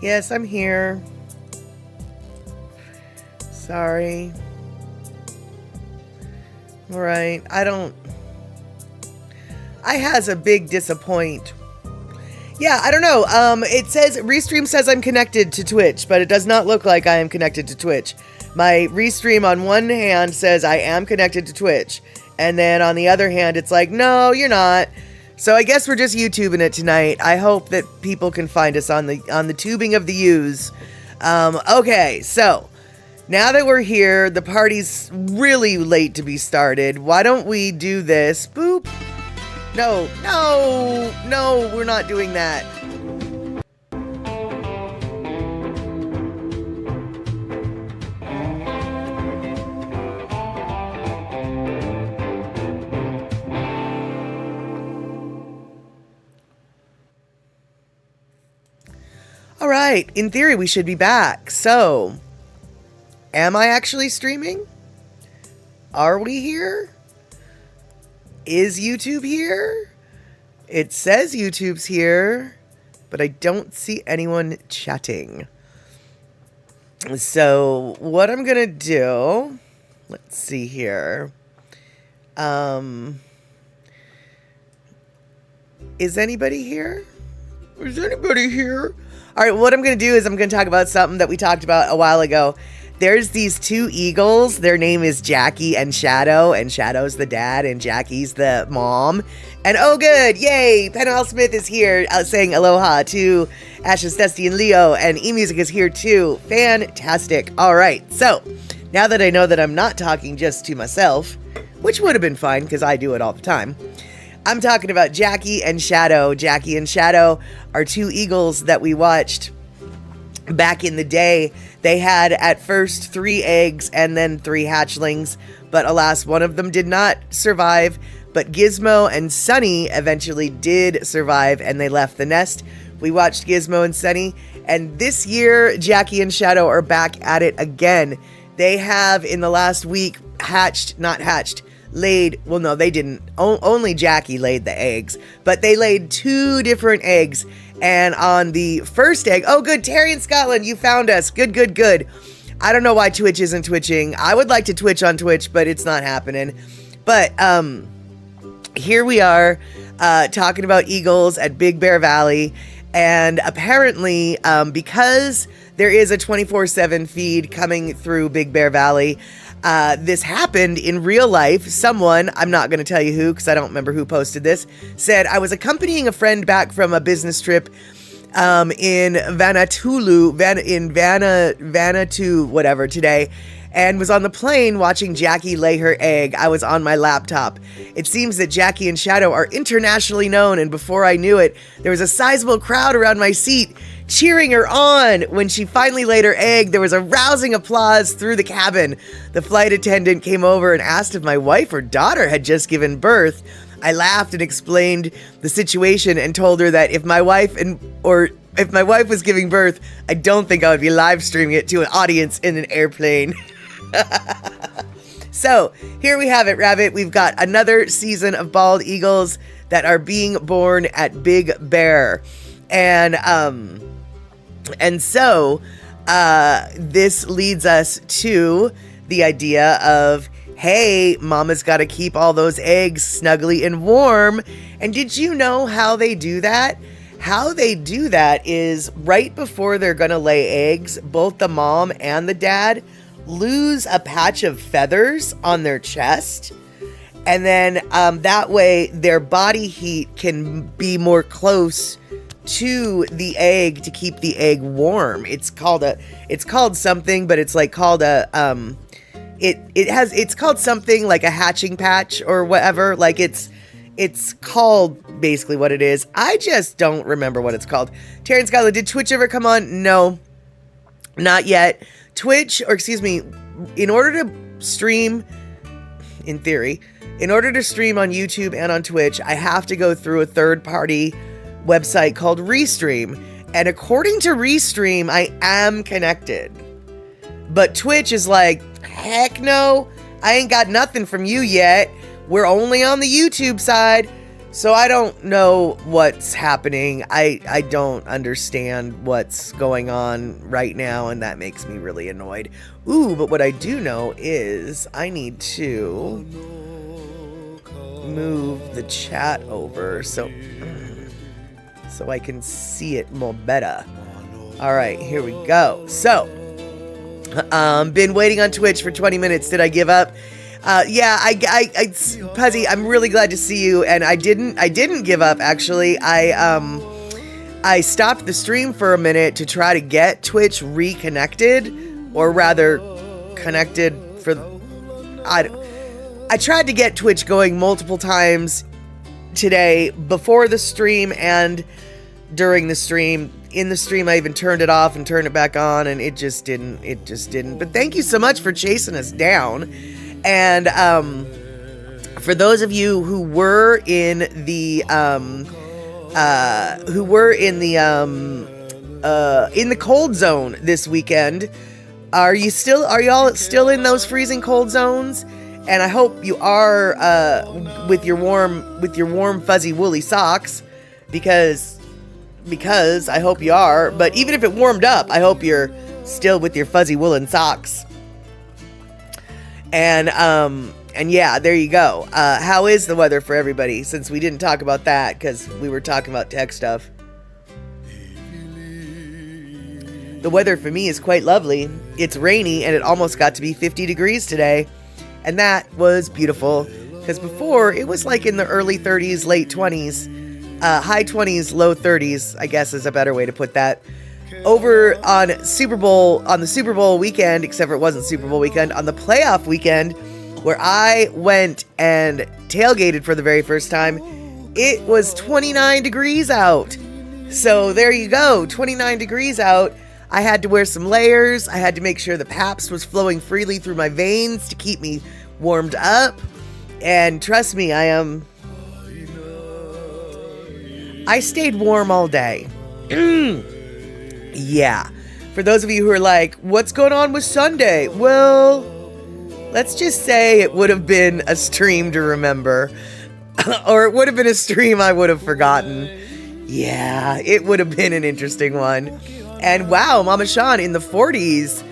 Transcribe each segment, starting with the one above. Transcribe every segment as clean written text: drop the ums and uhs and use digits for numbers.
Yes, I'm here. Sorry. All right. I has a big disappoint. Yeah, I don't know. It says Restream says I'm connected to Twitch, but it does not look like I am connected to Twitch. My Restream on one hand says I am connected to Twitch, and then on the other hand, it's like, no, you're not. So I guess we're just YouTubing it tonight. I hope that people can find us on the tubing of the U's. Okay, so now that we're here, the party's really late to be started. Why don't we do this? Boop. No, we're not doing that. All right, in theory, we should be back. So, am I actually streaming? Are we here? Is YouTube here? It says YouTube's here, but I don't see anyone chatting. So what I'm gonna do, let's see here. Is anybody here? Is anybody here? All right, what I'm gonna do is I'm gonna talk about something that we talked about a while ago. There's these two eagles. Their name is Jackie and Shadow, and Shadow's the dad, and Jackie's the mom. And oh, good, yay! Penel Smith is here saying aloha to Ashes, Dusty, and Leo, and eMusic is here too. Fantastic. All right, so now that I know that I'm not talking just to myself, which would have been fine because I do it all the time, I'm talking about Jackie and Shadow. Jackie and Shadow are two eagles that we watched back in the day. They had at first 3 eggs and then 3 hatchlings, but alas, one of them did not survive. But Gizmo and Sunny eventually did survive, and they left the nest. We watched Gizmo and Sunny, and this year, Jackie and Shadow are back at it again. They have, in the last week, laid, well, no, they didn't. Only Jackie laid the eggs, but they laid 2 different eggs. And on the first egg, oh, good, Terry in Scotland, you found us. Good. I don't know why Twitch isn't twitching. I would like to twitch on Twitch, but it's not happening. But here we are talking about eagles at Big Bear Valley. And apparently, because there is a 24/7 feed coming through Big Bear Valley, this happened in real life. Someone, I'm not going to tell you who because I don't remember who posted this, said, I was accompanying a friend back from a business trip in Vanuatu, whatever, today, and was on the plane watching Jackie lay her egg. I was on my laptop. It seems that Jackie and Shadow are internationally known, and before I knew it, there was a sizable crowd around my seat cheering her on. When she finally laid her egg, there was a rousing applause through the cabin. The flight attendant came over and asked if my wife or daughter had just given birth. I laughed and explained the situation and told her that if my wife was giving birth, I don't think I would be live streaming it to an audience in an airplane. So here we have it, Rabbit. We've got another season of bald eagles that are being born at Big Bear. And so this leads us to the idea of, hey, mama's got to keep all those eggs snugly and warm. And did you know how they do that? How they do that is right before they're going to lay eggs, both the mom and the dad lose a patch of feathers on their chest. And then that way their body heat can be more close to the egg to keep the egg warm. It's called something, but it's like called a it's called something like a hatching patch or whatever. Like it's called basically what it is. I just don't remember what it's called. Terrence Scotland, did Twitch ever come on? No, not yet. Twitch, or excuse me, in order to stream, in theory, in order to stream on YouTube and on Twitch, I have to go through a third-party website called Restream. And according to Restream, I am connected. But Twitch is like, heck no, I ain't got nothing from you yet. We're only on the YouTube side. So I don't know what's happening. I don't understand what's going on right now, and that makes me really annoyed. Ooh, but what I do know is I need to move the chat over so I can see it more better. All right, here we go. So, been waiting on Twitch for 20 minutes. Did I give up? Yeah, Puzzy, I'm really glad to see you, and I didn't give up, actually. I stopped the stream for a minute to try to get Twitch reconnected, or rather, connected for, I tried to get Twitch going multiple times today, before the stream and during the stream. In the stream, I even turned it off and turned it back on, and it just didn't. But thank you so much for chasing us down. And for those of you who were in the cold zone this weekend, are y'all still in those freezing cold zones? And I hope you are with your warm fuzzy woolly socks, because I hope you are. But even if it warmed up, I hope you're still with your fuzzy woolen socks. And yeah, there you go. How is the weather for everybody? Since we didn't talk about that, because we were talking about tech stuff. The weather for me is quite lovely. It's rainy, and it almost got to be 50 degrees today. And that was beautiful, because before it was like in the early 30s, late 20s, high 20s, low 30s, I guess is a better way to put that. Over on the Super Bowl weekend, except for it wasn't Super Bowl weekend, on the playoff weekend, where I went and tailgated for the very first time, it was 29 degrees out. So there you go, 29 degrees out. I had to wear some layers. I had to make sure the Pabst was flowing freely through my veins to keep me warmed up. And trust me, I stayed warm all day. Yeah. For those of you who are like, what's going on with Sunday? Well, let's just say it would have been a stream to remember. Or it would have been a stream I would have forgotten. Yeah, it would have been an interesting one. And wow, Mama Sean in the 40s.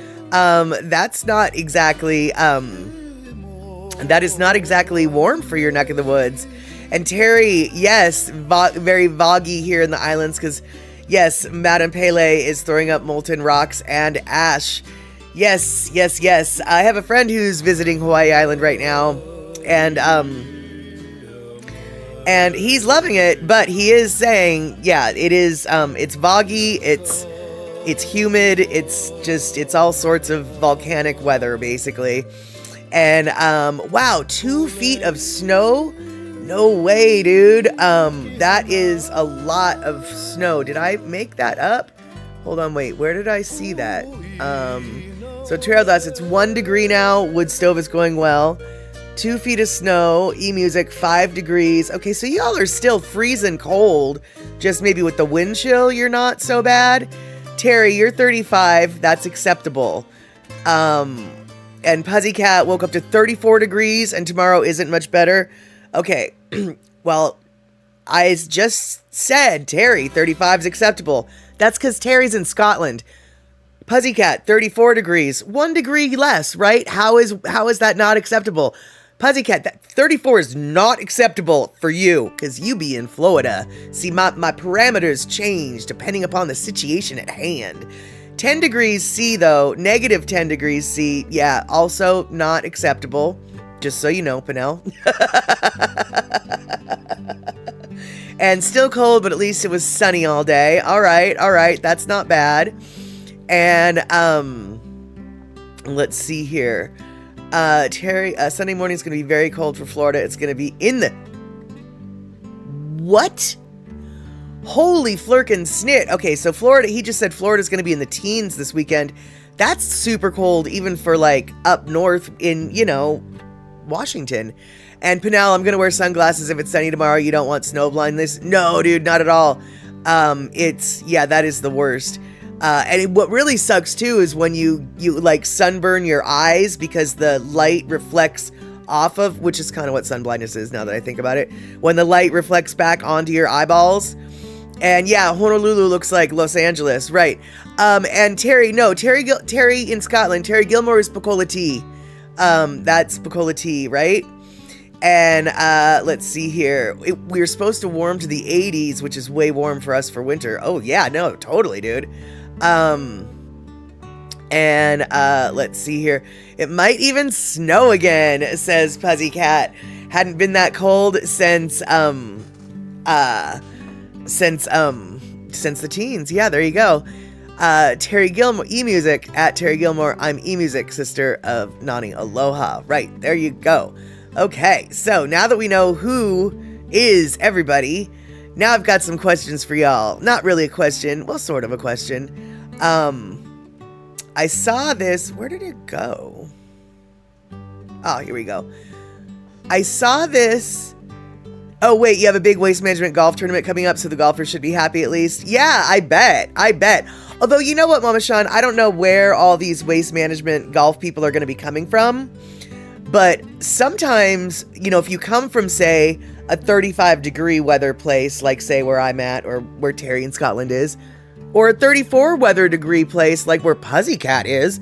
That's not exactly that is not exactly warm for your neck of the woods. And Terry, yes, very foggy here in the islands, because yes, Madame Pele is throwing up molten rocks and ash. Yes. I have a friend who's visiting Hawaii Island right now, and he's loving it, but he is saying, yeah, it is, it's foggy, it's humid, it's all sorts of volcanic weather, basically. And, wow, 2 feet of snow? No way, dude. That is a lot of snow. Did I make that up? Hold on, wait, where did I see that? So Trail Dust, it's 1 degree now. Wood stove is going well. 2 feet of snow. E-music, 5 degrees. Okay, so y'all are still freezing cold. Just maybe with the wind chill, you're not so bad. Terry, you're 35. That's acceptable. And Puzzycat woke up to 34 degrees, and tomorrow isn't much better. Okay, well, I just said, Terry, 35 is acceptable. That's because Terry's in Scotland. Puzzycat, 34 degrees. 1 degree less, right? How is that not acceptable? Puzzycat, that 34 is not acceptable for you, because you be in Florida. See, my parameters change depending upon the situation at hand. 10 degrees C, though, negative 10 degrees C, yeah, also not acceptable. Just so you know, Pinnell. And still cold, but at least it was sunny all day. All right, that's not bad. And, let's see here. Terry, Sunday morning is going to be very cold for Florida. It's going to be in the... What? Holy flirkin' snit. Okay, so Florida, he just said Florida's going to be in the teens this weekend. That's super cold, even for, like, up north in, Washington. And Pinnell, I'm going to wear sunglasses if it's sunny tomorrow. You don't want snow blindness? No, dude, not at all. That is the worst. And what really sucks too is when you like sunburn your eyes because the light reflects off of, which is kind of what sunblindness is now that I think about it, when the light reflects back onto your eyeballs. And yeah, Honolulu looks like Los Angeles, right? And Terry in Scotland. Terry Gilmore is Pacola Tea. That's Pacola Tea, right? And let's see here. We were supposed to warm to the 80s, which is way warm for us for winter. Oh yeah, no, totally, dude. And let's see here. It might even snow again, says Puzzy Cat. Hadn't been that cold since the teens. Yeah, there you go. Terry Gilmore, eMusic, at Terry Gilmore. I'm eMusic, sister of Nani. Aloha. Right, there you go. Okay, so now that we know who is everybody, now I've got some questions for y'all. Not really a question, well, sort of a question. I saw this. Where did it go? Oh, here we go. I saw this. Oh, wait, you have a big waste management golf tournament coming up, so the golfers should be happy at least. Yeah, I bet. Although, you know what, Mama Sean? I don't know where all these waste management golf people are going to be coming from. But sometimes, you know, if you come from, say, a 35-degree weather place, like, say, where I'm at or where Terry in Scotland is, or a 34 weather degree place like where Puzzy Cat is,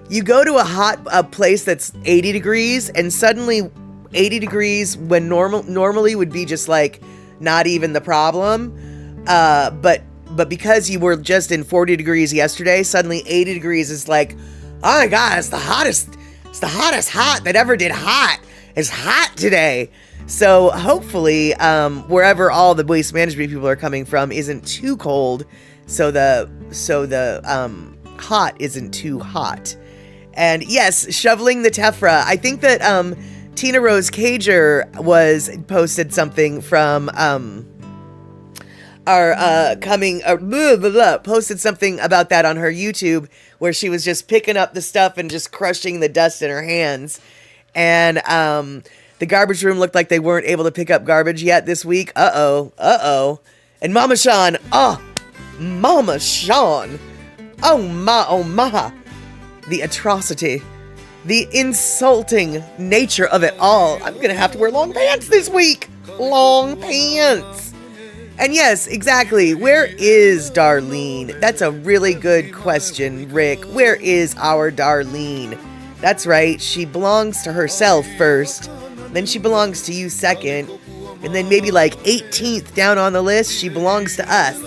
you go to a place that's 80 degrees, and suddenly 80 degrees when normally would be just like not even the problem. But because you were just in 40 degrees yesterday, suddenly 80 degrees is like, oh my God, it's the hottest hot that ever did hot. It's hot today. So hopefully, wherever all the waste management people are coming from isn't too cold. So the hot isn't too hot. And yes, shoveling the Tephra. I think that Tina Rose Cager posted something from posted something about that on her YouTube, where she was just picking up the stuff and just crushing the dust in her hands. And the garbage room looked like they weren't able to pick up garbage yet this week. Uh-oh. And Mama Sean, oh my, the atrocity, the insulting nature of it all. I'm gonna have to wear long pants this week. Long pants. And yes, exactly. Where is Darlene? That's a really good question, Rick. Where is our Darlene? That's right. She belongs to herself first. Then she belongs to you second. And then maybe like 18th down on the list, she belongs to us.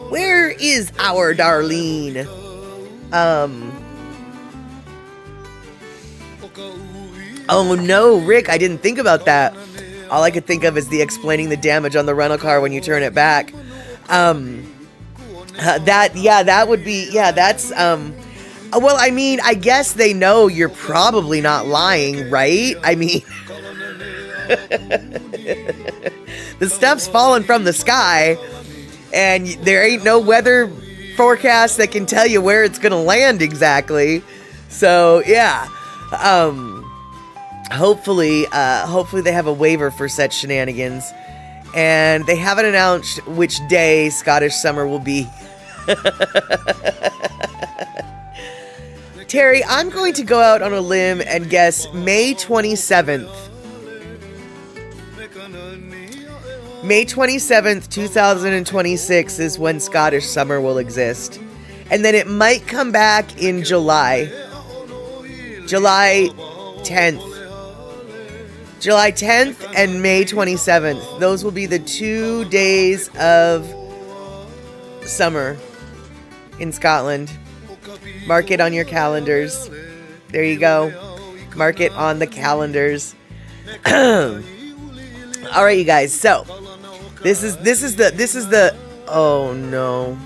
Where is our Darlene? Oh no, Rick, I didn't think about that. All I could think of is the explaining the damage on the rental car when you turn it back. That would be, that's, well, I mean, I guess they know you're probably not lying, right? I mean, the stuff's falling from the sky, and there ain't no weather forecast that can tell you where it's gonna land exactly. So, yeah. Hopefully they have a waiver for such shenanigans, and they haven't announced which day Scottish summer will be. Terry, I'm going to go out on a limb and guess May 27th. May 27th, 2026 is when Scottish summer will exist. And then it might come back in July. July 10th. July 10th and May 27th. Those will be the 2 days of summer in Scotland. Mark it on your calendars. There you go. Mark it on the calendars. All right, you guys. So this is the oh no.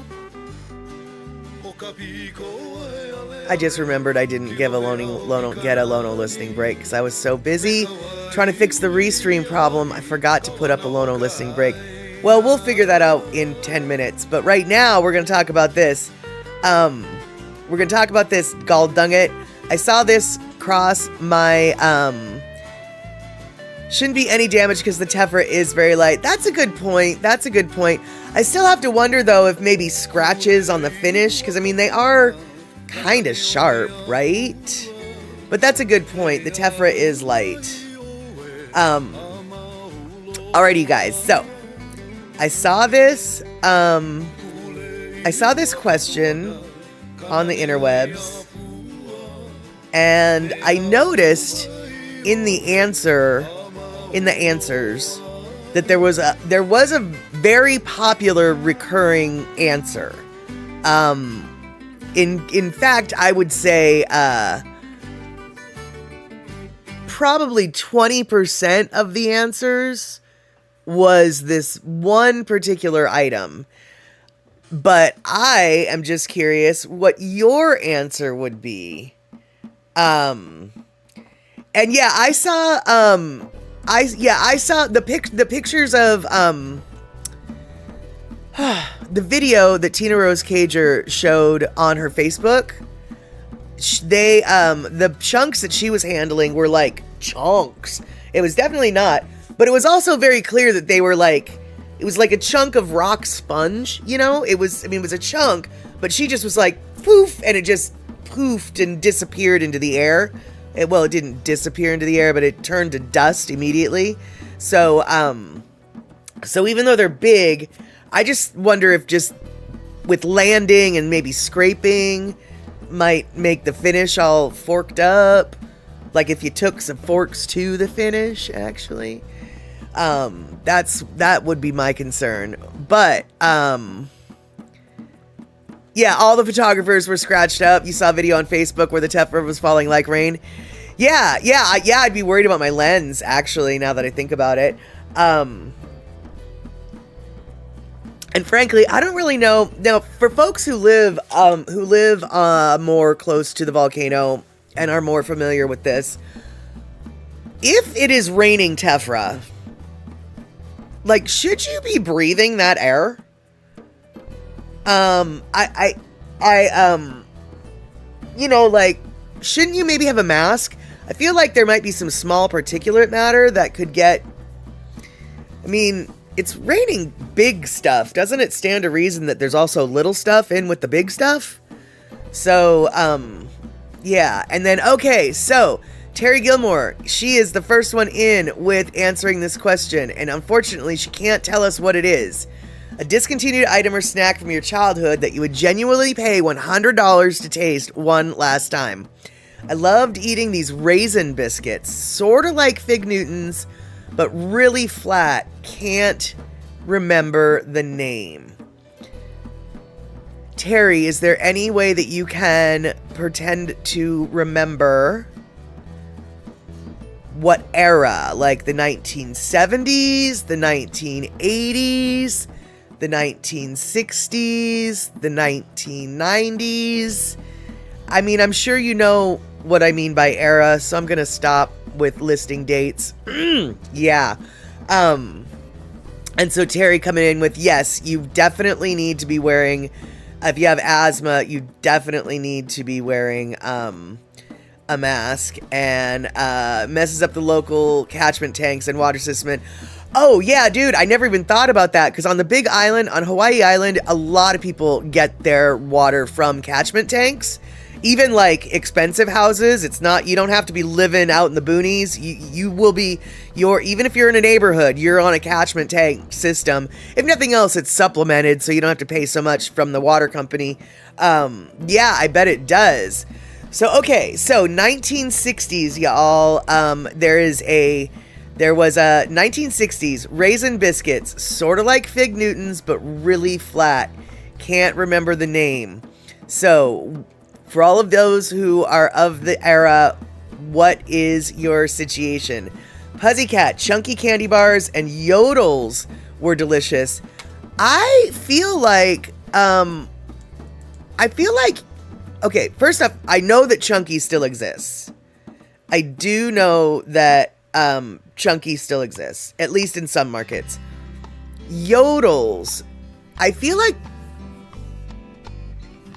I just remembered I didn't get a Lono listening break because I was so busy trying to fix the restream problem. I forgot to put up a Lono listening break. Well, we'll figure that out in 10 minutes. But right now, we're going to talk about this. We're going to talk about this Galdunget. I saw this cross my... shouldn't be any damage because the Tephra is very light. That's a good point. I still have to wonder, though, if maybe scratches on the finish. Because, I mean, they are kind of sharp, right? But that's a good point. The Tephra is light. Alrighty, you guys. So I saw this question on the interwebs, and I noticed in the answers that there was a very popular recurring answer. In fact, I would say probably 20% of the answers was this one particular item. But I am just curious what your answer would be. And yeah, I saw the pictures of the video that Tina Rose Cager showed on her Facebook. The chunks that she was handling were like chunks. It was definitely not, but it was also very clear that they were like, it was like a chunk of rock sponge, you know? It was a chunk, but she just was like, poof, and it just poofed and disappeared into the air. It didn't disappear into the air, but it turned to dust immediately. So even though they're big, I just wonder if just with landing and maybe scraping might make the finish all forked up. Like if you took some forks to the finish, actually. That would be my concern. But, yeah, all the photographers were scratched up. You saw a video on Facebook where the tephra was falling like rain. Yeah, I'd be worried about my lens, actually, now that I think about it. And frankly, I don't really know. Now, for folks who live more close to the volcano and are more familiar with this, if it is raining tephra, like, should you be breathing that air? Shouldn't you maybe have a mask? I feel like there might be some small particulate matter that could get, it's raining big stuff. Doesn't it stand to reason that there's also little stuff in with the big stuff? So, yeah. And then, okay, so Terry Gilmore, she is the first one in with answering this question, and unfortunately, she can't tell us what it is. A discontinued item or snack from your childhood that you would genuinely pay $100 to taste one last time. I loved eating these raisin biscuits, sort of like Fig Newtons, but really flat. Can't remember the name. Terry, is there any way that you can pretend to remember what era? Like the 1970s, the 1980s, the 1960s, the 1990s? I'm sure you know what I mean by era, so I'm gonna stop with listing dates. Yeah. And so Terry coming in with, yes, you definitely need to be wearing, if you have asthma, you definitely need to be wearing a mask, and messes up the local catchment tanks and water system. Oh yeah, dude, I never even thought about that, because on the big island, on Hawaii Island, a lot of people get their water from catchment tanks. Even like expensive houses, it's not, you don't have to be living out in the boonies. You will be, even if you're in a neighborhood, you're on a catchment tank system. If nothing else, it's supplemented, so you don't have to pay so much from the water company. Yeah, I bet it does. So, okay, so 1960s, y'all, there was a 1960s raisin biscuits, sort of like Fig Newtons, but really flat. Can't remember the name. So, for all of those who are of the era, what is your situation? Puzzycat, chunky candy bars, and Yodels were delicious. I feel like, okay, first off, I know that Chunky still exists. I do know that Chunky still exists, at least in some markets. Yodels, I feel like,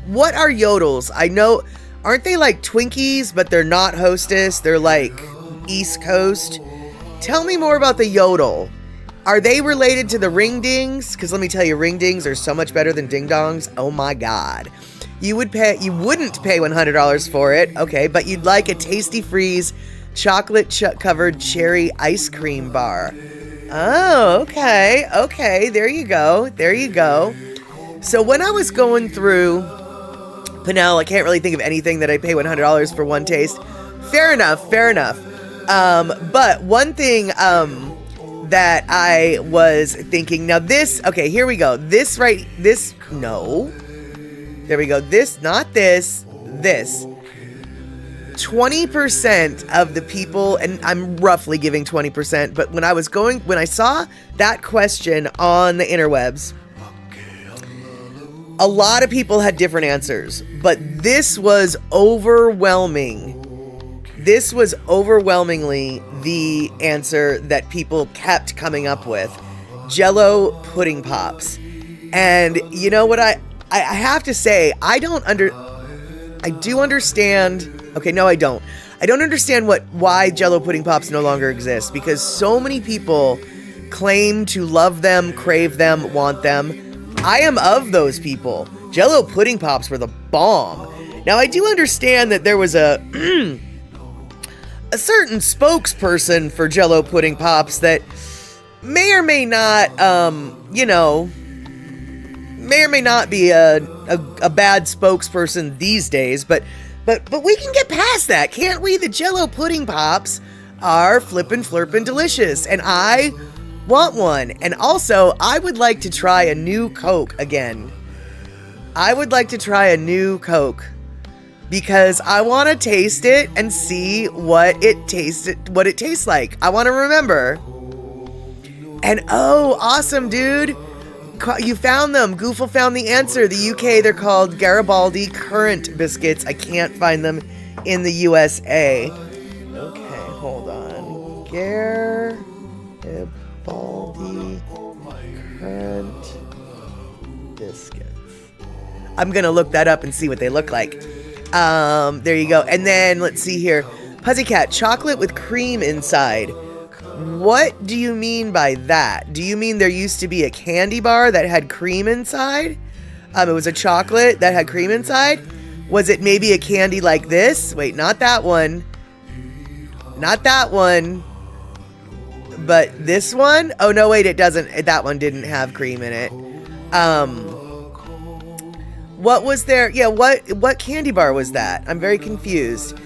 what are Yodels? I know, aren't they like Twinkies, but they're not Hostess? They're like East Coast. Tell me more about the Yodel. Are they related to the Ring Dings? Because let me tell you, Ring Dings are so much better than Ding Dongs. Oh my God. You wouldn't pay $100 for it, okay, but you'd like a Tasty Freeze chocolate covered cherry ice cream bar. Oh, okay. Okay, there you go. There you go. So when I was going through Pinnell, I can't really think of anything that I'd pay $100 for one taste. Fair enough, fair enough. But one thing that I was thinking, now this, okay, here we go. This, no. There we go. This, not this, this. 20% of the people, and I'm roughly giving 20%, but when I saw that question on the interwebs, a lot of people had different answers, but this was overwhelming. This was overwhelmingly the answer that people kept coming up with. Jell-O pudding pops. And you know what I have to say, I do understand. Okay, no, I don't. I don't understand why Jell-O pudding pops no longer exist, because so many people claim to love them, crave them, want them. I am of those people. Jell-O pudding pops were the bomb. Now, I do understand that there was a certain spokesperson for Jell-O pudding pops that may or may not, may or may not be a bad spokesperson these days, but we can get past that, can't we? The Jell-O pudding pops are flippin' flirpin' delicious, and I want one. And also, I would like to try a new Coke again. I would like to try a new Coke because I want to taste it and see what it tastes like. I want to remember. And oh, awesome, dude. You found them. Goofle found the answer. The UK, they're called Garibaldi Currant biscuits. I can't find them in the USA. Okay, hold on. Garibaldi Currant biscuits. I'm going to look that up and see what they look like. There you go. And then let's see here. Pussycat, chocolate with cream inside. What do you mean by that? Do you mean there used to be a candy bar that had cream inside? It was a chocolate that had cream inside? Was it maybe a candy like this? Wait, not that one. Not that one. But this one? Oh, no, wait, it doesn't. That one didn't have cream in it. What was there? Yeah, what candy bar was that? I'm very confused.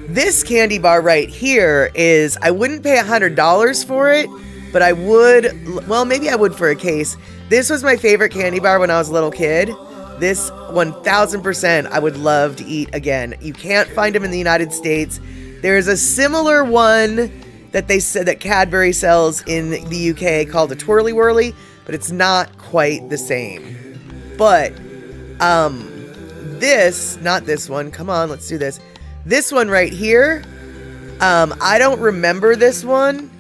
This candy bar right here is, I wouldn't pay $100 for it, but I would, well, maybe I would for a case. This was my favorite candy bar when I was a little kid. This 1000% I would love to eat again. You can't find them in the United States. There's a similar one that they said that Cadbury sells in the UK called a Twirly Whirly, but it's not quite the same. But, this, not this one. Come on, let's do this. This one right here, I don't remember this one,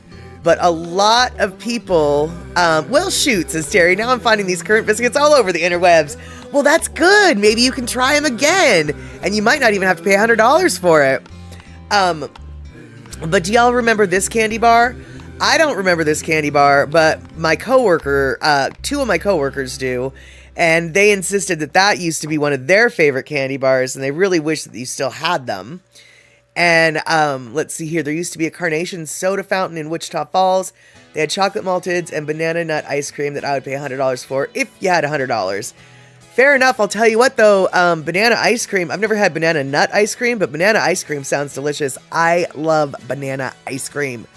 but a lot of people, well, shoot, says Terry, now I'm finding these currant biscuits all over the interwebs. Well, that's good. Maybe you can try them again, and you might not even have to pay $100 for it. But do y'all remember this candy bar? I don't remember this candy bar, but my coworker, two of my coworkers do. And they insisted that used to be one of their favorite candy bars, and they really wish that you still had them. And let's see here. There used to be a Carnation soda fountain in Wichita Falls. They had chocolate malteds and banana nut ice cream that I would pay $100 for if you had $100. Fair enough. I'll tell you what, though. Banana ice cream. I've never had banana nut ice cream, but banana ice cream sounds delicious. I love banana ice cream.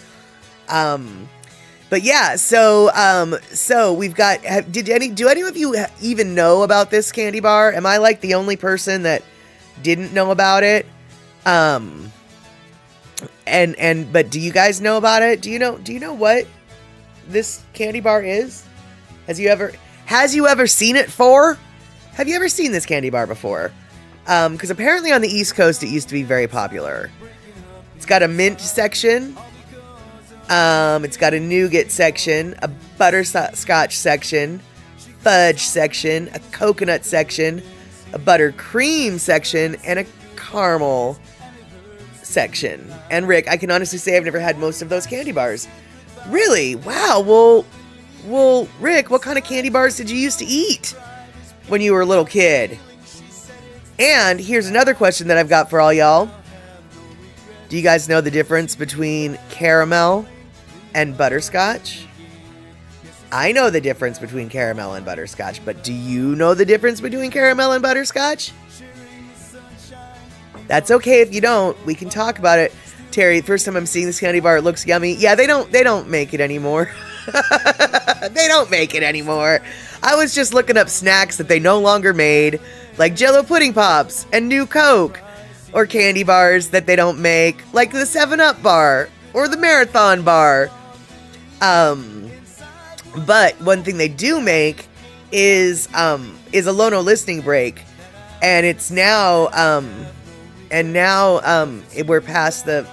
But yeah, so we've got, do any of you even know about this candy bar? Am I like the only person that didn't know about it? But do you guys know about it? Do you know what this candy bar is? Has you ever seen it for? Have you ever seen this candy bar before? Because apparently on the East Coast it used to be very popular. It's got a mint section. It's got a nougat section, a butterscotch section, fudge section, a coconut section, a buttercream section, and a caramel section. And Rick, I can honestly say I've never had most of those candy bars. Really? Wow. Well, Rick, what kind of candy bars did you used to eat when you were a little kid? And here's another question that I've got for all y'all. Do you guys know the difference between caramel and butterscotch? I know the difference between caramel and butterscotch, but do you know the difference between caramel and butterscotch? That's okay if you don't. We can talk about it. Terry, first time I'm seeing this candy bar, it looks yummy. Yeah, they don't make it anymore. They don't make it anymore. I was just looking up snacks that they no longer made, like Jell-O pudding pops and New Coke, or candy bars that they don't make, like the 7-Up bar or the Marathon bar. But one thing they do make is a Lono listening break, and it's now we're past the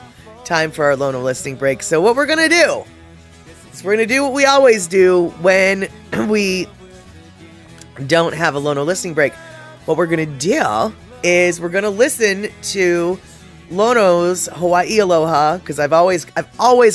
time for our Lono listening break. So what we're gonna do is we're gonna do what we always do when we don't have a Lono listening break. What we're gonna do is we're gonna listen to Lono's Hawaii Aloha, because I've always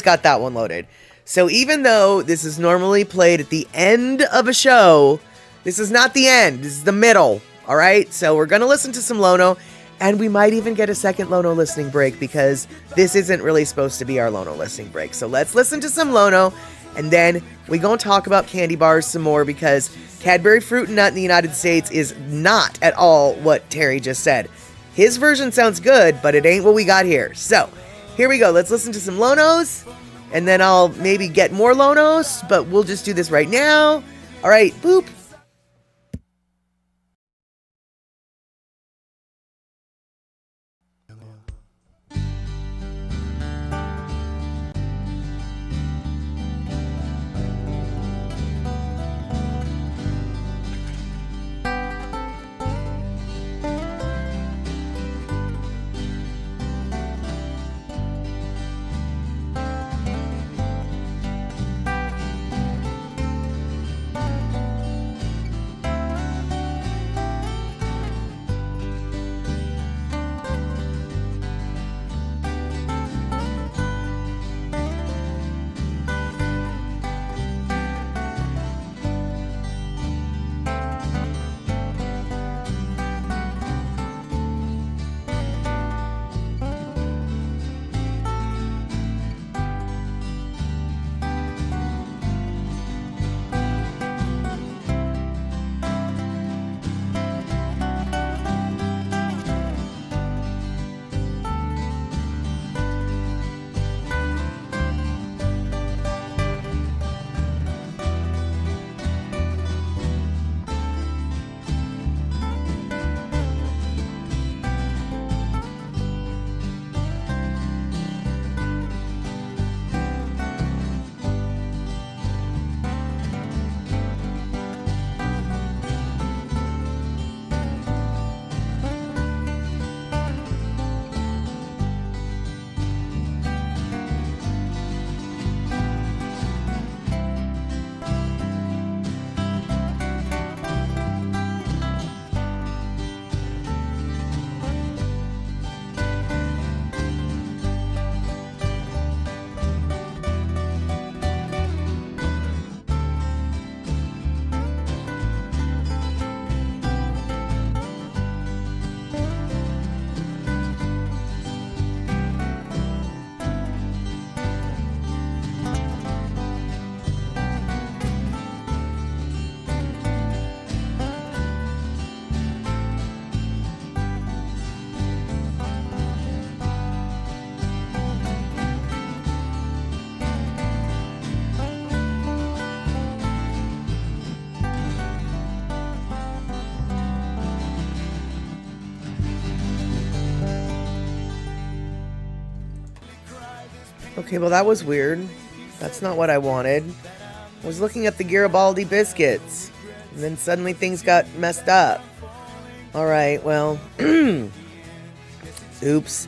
got that one loaded. So even though this is normally played at the end of a show, this is not the end. This is the middle. All right. So we're gonna listen to some Lono, and we might even get a second Lono listening break, because this isn't really supposed to be our Lono listening break. So let's listen to some Lono, and then we gonna talk about candy bars some more, because Cadbury Fruit and Nut in the United States is not at all what Terry just said. His version sounds good, but it ain't what we got here. So here we go. Let's listen to some Lonos, and then I'll maybe get more Lonos, but we'll just do this right now. All right, boop. Okay, well that was weird. That's not what I wanted. I was looking at the Garibaldi biscuits, and then suddenly things got messed up. Alright, well, oops.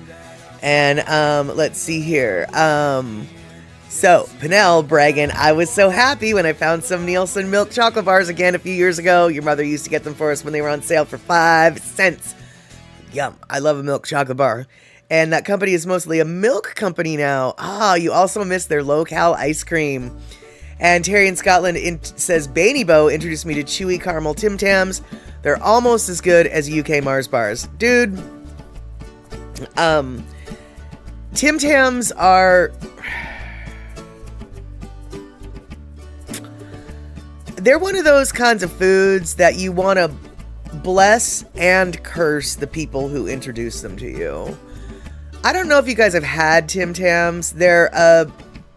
And, let's see here. So, Pinnell bragging, I was so happy when I found some Nielsen milk chocolate bars again a few years ago. Your mother used to get them for us when they were on sale for 5 cents. Yum, I love a milk chocolate bar. And that company is mostly a milk company now. Ah, you also miss their low-cal ice cream. And Terry in Scotland says, Bainey introduced me to chewy caramel Tim Tams. They're almost as good as UK Mars bars. Dude, Tim Tams are... They're one of those kinds of foods that you want to bless and curse the people who introduce them to you. I don't know if you guys have had Tim Tams. They're a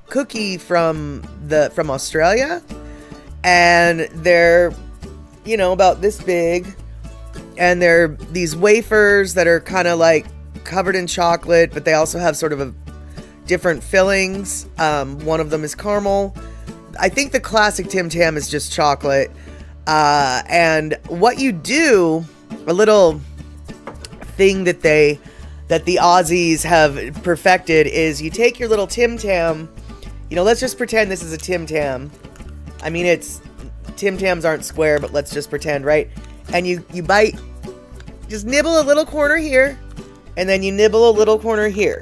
cookie from Australia, and they're, you know, about this big, and they're these wafers that are kind of like covered in chocolate, but they also have sort of a different fillings. One of them is caramel. I think the classic Tim Tam is just chocolate. And what you do, a little thing that the Aussies have perfected, is you take your little Tim Tam, you know, let's just pretend this is a Tim Tam. I mean, Tim Tams aren't square, but let's just pretend, right? And you bite, just nibble a little corner here, and then you nibble a little corner here.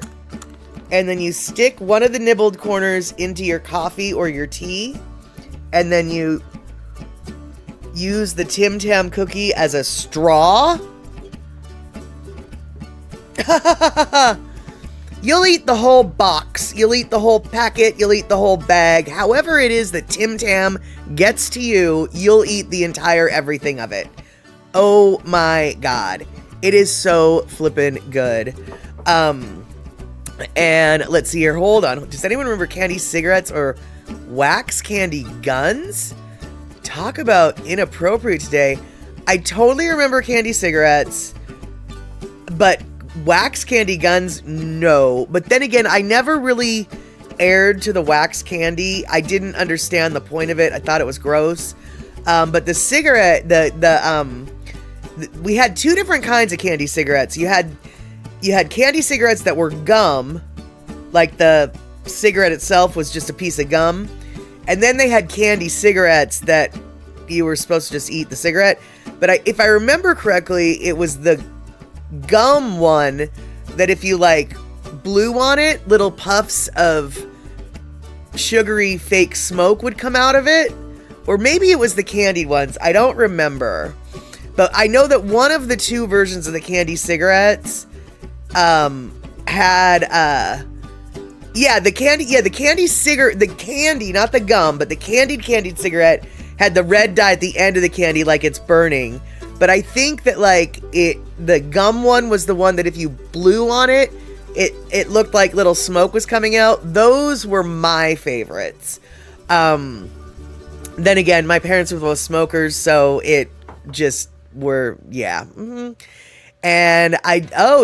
And then you stick one of the nibbled corners into your coffee or your tea, and then you use the Tim Tam cookie as a straw. You'll eat the whole box. You'll eat the whole packet. You'll eat the whole bag. However it is that Tim Tam gets to you, you'll eat the entire everything of it. Oh my God. It is so flippin' good. And let's see here. Hold on. Does anyone remember candy cigarettes or wax candy guns? Talk about inappropriate today. I totally remember candy cigarettes, but wax candy guns, no. But then again, I never really aired to the wax candy. I didn't understand the point of it. I thought it was gross. But the cigarette, we had two different kinds of candy cigarettes. You had candy cigarettes that were gum, like the cigarette itself was just a piece of gum. And then they had candy cigarettes that you were supposed to just eat the cigarette. But if I remember correctly, it was the gum one that if you like blew on it, little puffs of sugary fake smoke would come out of it. Or maybe it was the candied ones. I don't remember. But I know that one of the two versions of the candy cigarettes had the candy, not the gum, but the candied cigarette had the red dye at the end of the candy like it's burning. But I think that the gum one was the one that if you blew on it, it looked like little smoke was coming out. Those were my favorites. Then again, my parents were both smokers, so it just were, yeah. Mm-hmm. And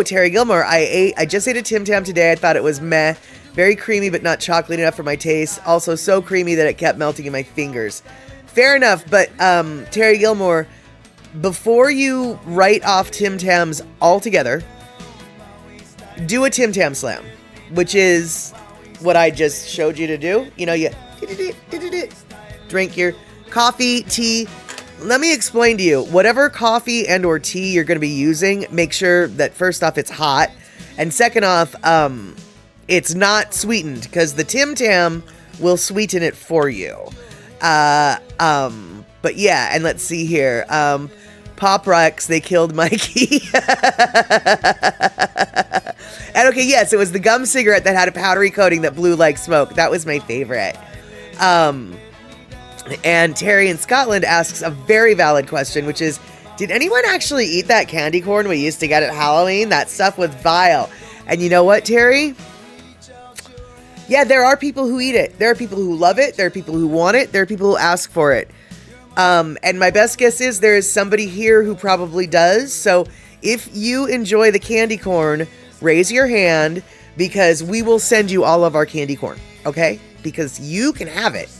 Terry Gilmore, I just ate a Tim Tam today. I thought it was meh. Very creamy, but not chocolatey enough for my taste. Also so creamy that it kept melting in my fingers. Fair enough, but Terry Gilmore, before you write off Tim Tams altogether, do a Tim Tam slam, which is what I just showed you to do. You know, you drink your coffee, tea. Let me explain to you, whatever coffee and or tea you're going to be using, make sure that first off, it's hot. And second off, it's not sweetened, because the Tim Tam will sweeten it for you. But yeah, and let's see here. Pop Rocks, they killed Mikey. And okay, yes, it was the gum cigarette that had a powdery coating that blew like smoke. That was my favorite. And Terry in Scotland asks a very valid question, which is, did anyone actually eat that candy corn we used to get at Halloween? That stuff was vile. And you know what, Terry? Yeah, there are people who eat it. There are people who love it. There are people who want it. There are people who ask for it. And my best guess is there is somebody here who probably does. So if you enjoy the candy corn, raise your hand, because we will send you all of our candy corn, okay? Because you can have it.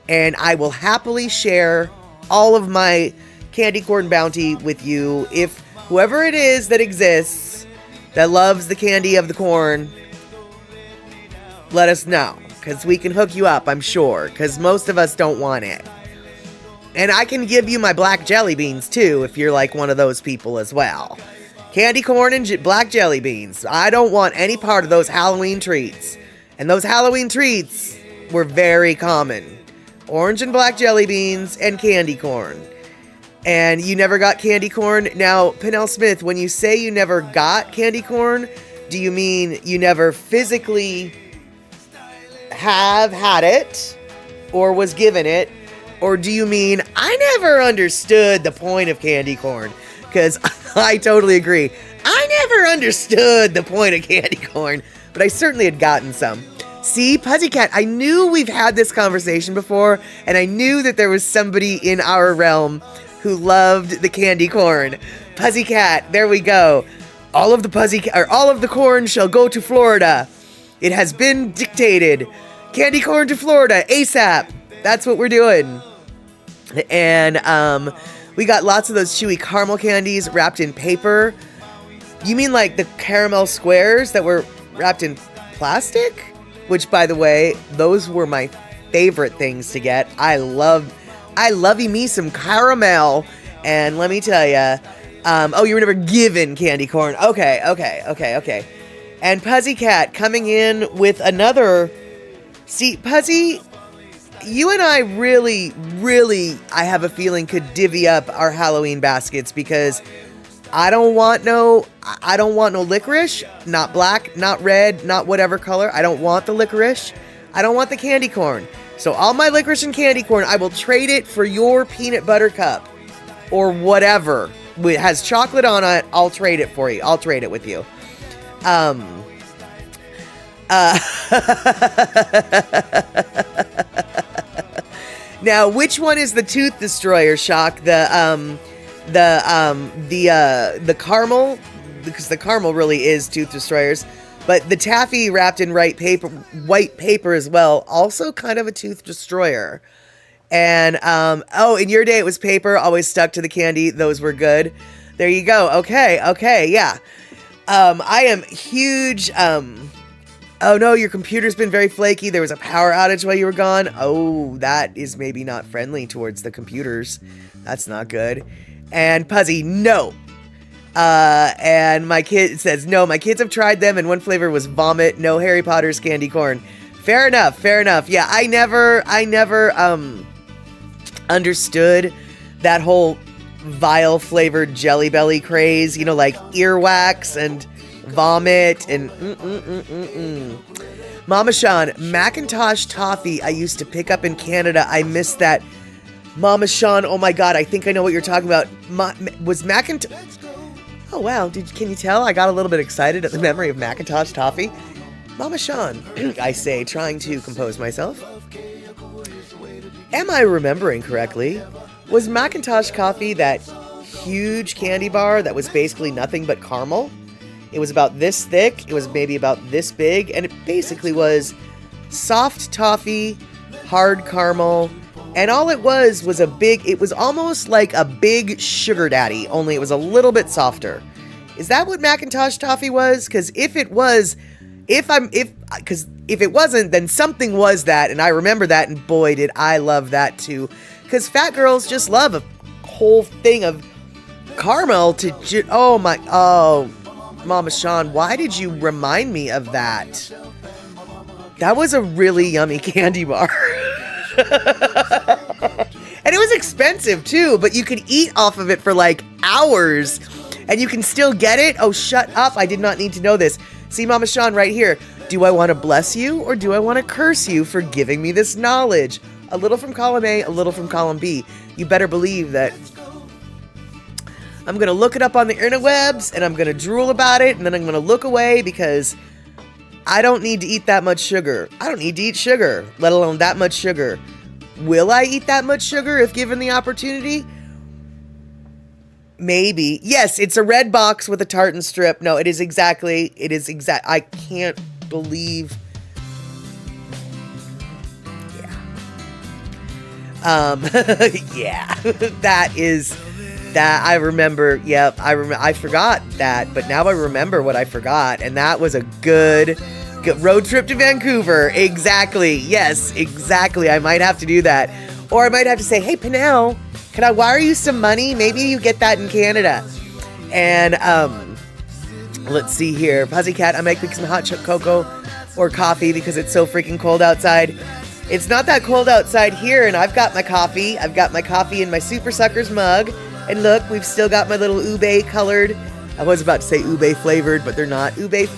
And I will happily share all of my candy corn bounty with you. If whoever it is that exists that loves the candy of the corn, let us know, because we can hook you up, I'm sure, because most of us don't want it. And I can give you my black jelly beans too, if you're like one of those people as well. Candy corn and black jelly beans. I don't want any part of those Halloween treats. And those Halloween treats were very common. Orange and black jelly beans and candy corn. And you never got candy corn. Now, Pennell Smith, when you say you never got candy corn, Do you mean you never physically have had it or was given it? Or do you mean I never understood the point of candy corn? Because I totally agree. I never understood the point of candy corn, but I certainly had gotten some. See, Pussycat, I knew we've had this conversation before, and I knew that there was somebody in our realm who loved the candy corn. Pussycat, there we go. All of the corn shall go to Florida. It has been dictated. Candy corn to Florida, ASAP. That's what we're doing. And we got lots of those chewy caramel candies wrapped in paper. You mean like the caramel squares that were wrapped in plastic? Which, by the way, those were my favorite things to get. I lovey me some caramel. And let me tell you, oh, you were never given candy corn. Okay. And Pussycat coming in with another. See, Puzzy, you and I really, I have a feeling could divvy up our Halloween baskets, because I don't want no licorice, not black, not red, not whatever color. I don't want the licorice. I don't want the candy corn. So all my licorice and candy corn, I will trade it for your peanut butter cup or whatever. It has chocolate on it. I'll trade it for you. I'll trade it with you. Now, which one is the Tooth Destroyer, Shock? The caramel, because the caramel really is Tooth Destroyers, but the taffy wrapped in white paper as well, also kind of a Tooth Destroyer. And oh, in your day it was paper, always stuck to the candy. Those were good. There you go. Okay, yeah. I am huge. Oh no, your computer's been very flaky. There was a power outage while you were gone. Oh, that is maybe not friendly towards the computers. That's not good. And Puzzy, no. And my kid says, no, my kids have tried them and one flavor was vomit. No Harry Potter's candy corn. Fair enough. Yeah, I never understood that whole vile flavored Jelly Belly craze, you know, like earwax and vomit and Mama Sean, Macintosh toffee I used to pick up in Canada. I missed that. Mama Sean, oh my God, I think I know what you're talking about. Was Macintosh... Oh wow, can you tell? I got a little bit excited at the memory of Macintosh toffee. Mama Sean, I say, trying to compose myself. Am I remembering correctly? Was Macintosh coffee that huge candy bar that was basically nothing but caramel? It was about this thick, it was maybe about this big, and it basically was soft toffee, hard caramel, and all it was it was almost like a big sugar daddy, only it was a little bit softer. Is that what Macintosh toffee was? Because if it was, if it wasn't, then something was that, and I remember that, and boy, did I love that too. Because fat girls just love a whole thing of caramel to Mama Sean, why did you remind me of that? That was a really yummy candy bar. And it was expensive too, but you could eat off of it for like hours and you can still get it. Oh, shut up. I did not need to know this. See, Mama Sean right here. Do I want to bless you or do I want to curse you for giving me this knowledge? A little from column A, a little from column B. You better believe that I'm going to look it up on the interwebs and I'm going to drool about it and then I'm going to look away because I don't need to eat that much sugar. I don't need to eat sugar, let alone that much sugar. Will I eat that much sugar if given the opportunity? Maybe. Yes, it's a red box with a tartan strip. No, it is exact. I can't believe. Yeah. That I remember. Yep, I forgot that, but now I remember what I forgot, and that was a good road trip to Vancouver. Exactly. Yes, exactly. I might have to do that, or I might have to say, "Hey, Pinnell, can I wire you some money? Maybe you get that in Canada." And let's see here, Pussycat. I might make some hot cocoa or coffee because it's so freaking cold outside. It's not that cold outside here, and I've got my coffee. I've got my coffee in my Super Suckers mug. And look, we've still got my little ube colored I was about to say ube flavored, but they're not. Ube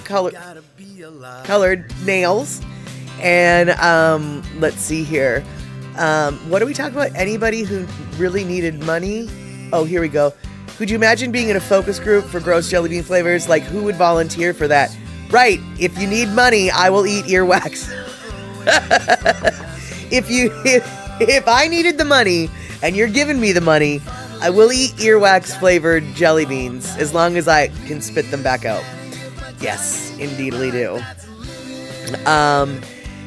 colored nails. And let's see here. What are we talking about? Anybody who really needed money? Oh, here we go. Could you imagine being in a focus group for gross jelly bean flavors? Like, who would volunteer for that? Right. If you need money, I will eat earwax. If I needed the money and you're giving me the money, I will eat earwax flavored jelly beans as long as I can spit them back out. Yes, indeedly do.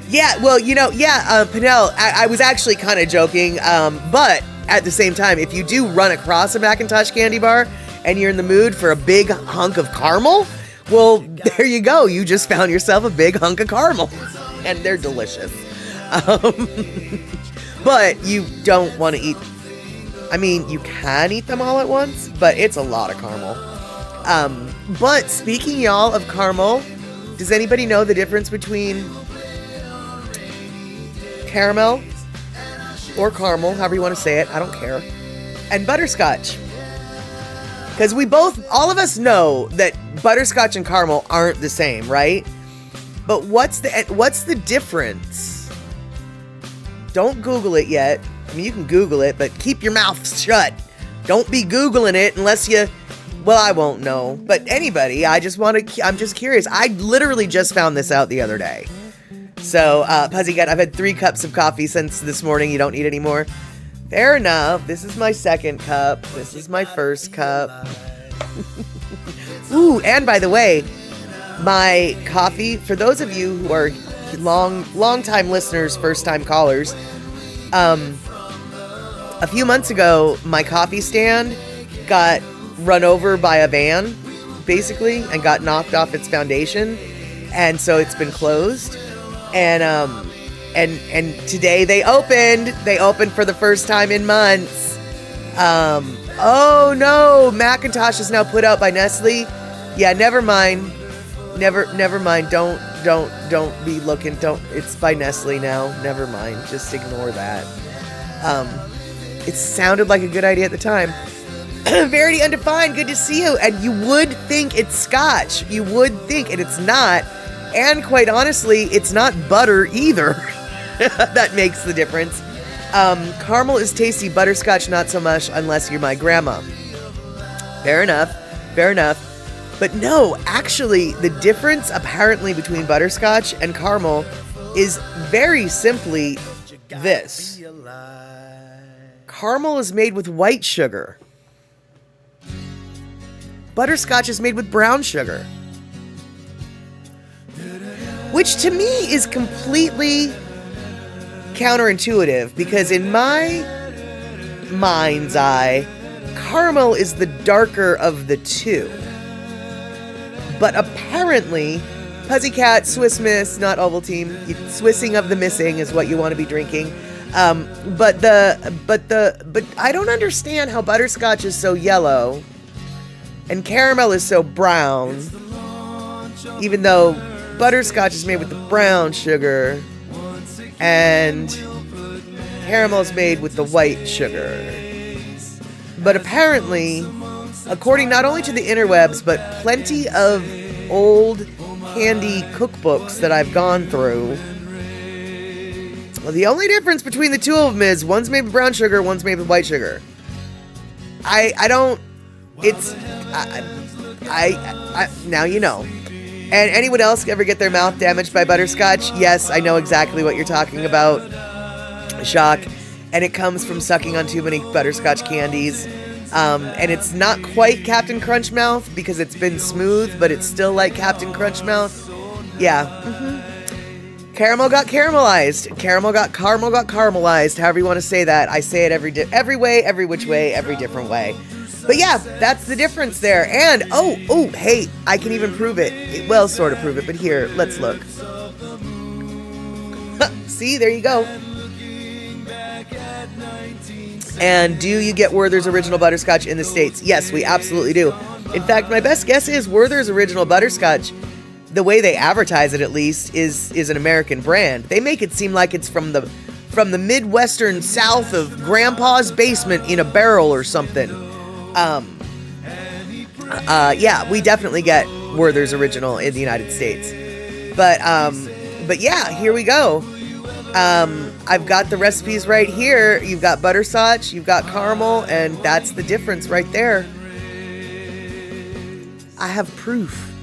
Yeah, well, Pinnell, I was actually kind of joking, but at the same time, if you do run across a Macintosh candy bar and you're in the mood for a big hunk of caramel, well, there you go. You just found yourself a big hunk of caramel, and they're delicious. But you don't want to eat, I mean, you can eat them all at once, but it's a lot of caramel. But speaking, y'all, of caramel, does anybody know the difference between caramel or caramel, however you want to say it, I don't care, and butterscotch? Because all of us know that butterscotch and caramel aren't the same, right? But what's the difference? Don't Google it yet. I mean, you can Google it, but keep your mouth shut. Don't be Googling it unless well, I won't know. But anybody, I'm just curious. I literally just found this out the other day. So, Puzzycat, I've had 3 cups of coffee since this morning. You don't need any more? Fair enough. This is my second cup. This is my first cup. Ooh, and by the way, my coffee, for those of you who are long-time listeners, first-time callers, a few months ago, my coffee stand got run over by a van, basically, and got knocked off its foundation, and so it's been closed. And today they opened for the first time in months. Oh no, Macintosh is now put out by Nestle. Yeah, never mind. Never mind. Don't be looking. It's by Nestle now. Never mind. Just ignore that. It sounded like a good idea at the time. Verity Undefined, good to see you. And you would think it's Scotch. You would think, and it's not. And quite honestly, it's not butter either. That makes the difference. Caramel is tasty, butterscotch not so much unless you're my grandma. Fair enough. But no, actually, the difference apparently between butterscotch and caramel is very simply this. Caramel is made with white sugar. Butterscotch is made with brown sugar. Which to me is completely counterintuitive, because in my mind's eye, caramel is the darker of the two. But apparently, Puzzycat, Swiss Miss, not Ovaltine, Swissing of the missing is what you want to be drinking. But I don't understand how butterscotch is so yellow and caramel is so brown, even though butterscotch is made with the brown sugar and caramel is made with the white sugar. But apparently, according not only to the interwebs, but plenty of old candy cookbooks that I've gone through, well, the only difference between the two of them is one's made with brown sugar, one's made with white sugar. Now you know. And anyone else ever get their mouth damaged by butterscotch? Yes, I know exactly what you're talking about. Shock. And it comes from sucking on too many butterscotch candies. And it's not quite Captain Crunch Mouth because it's been smooth, but it's still like Captain Crunch Mouth. Yeah. Mm-hmm. Caramel got caramelized. Caramel got caramelized. However you want to say that. I say it every way, every which way, every different way. But yeah, that's the difference there. And, hey, I can even prove it. Well, sort of prove it, but here, let's look. See, there you go. And do you get Werther's Original Butterscotch in the States? Yes, we absolutely do. In fact, my best guess is Werther's Original Butterscotch, the way they advertise it at least, is an American brand. They make it seem like it's from the Midwestern South of Grandpa's basement in a barrel or something. Yeah, we definitely get Werther's Original in the United States. But yeah, here we go. I've got the recipes right here. You've got butterscotch, you've got caramel, and that's the difference right there. I have proof.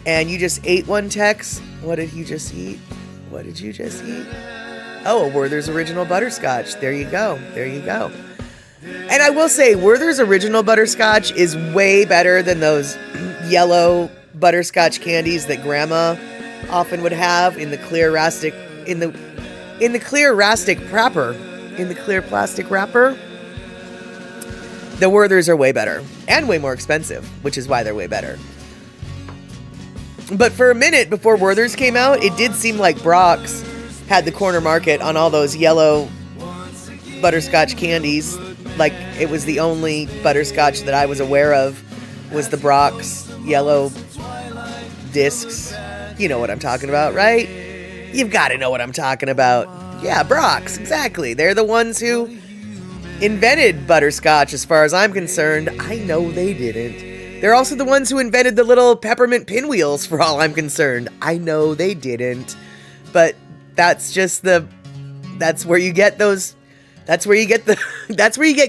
And you just ate one, Tex. What did you just eat? What did you just eat? Oh, Werther's Original Butterscotch. There you go. There you go. And I will say, Werther's Original Butterscotch is way better than those yellow butterscotch candies that Grandma often would have in the clear plastic wrapper. The Werther's are way better and way more expensive, which is why they're way better. But for a minute before Werther's came out, it did seem like Brock's had the corner market on all those yellow butterscotch candies. Like, it was the only butterscotch that I was aware of was the Brock's yellow discs. You know what I'm talking about, right? You've got to know what I'm talking about. Yeah, Brock's, exactly. They're the ones who invented butterscotch, as far as I'm concerned. I know they didn't. They're also the ones who invented the little peppermint pinwheels, for all I'm concerned. I know they didn't. But that's where you get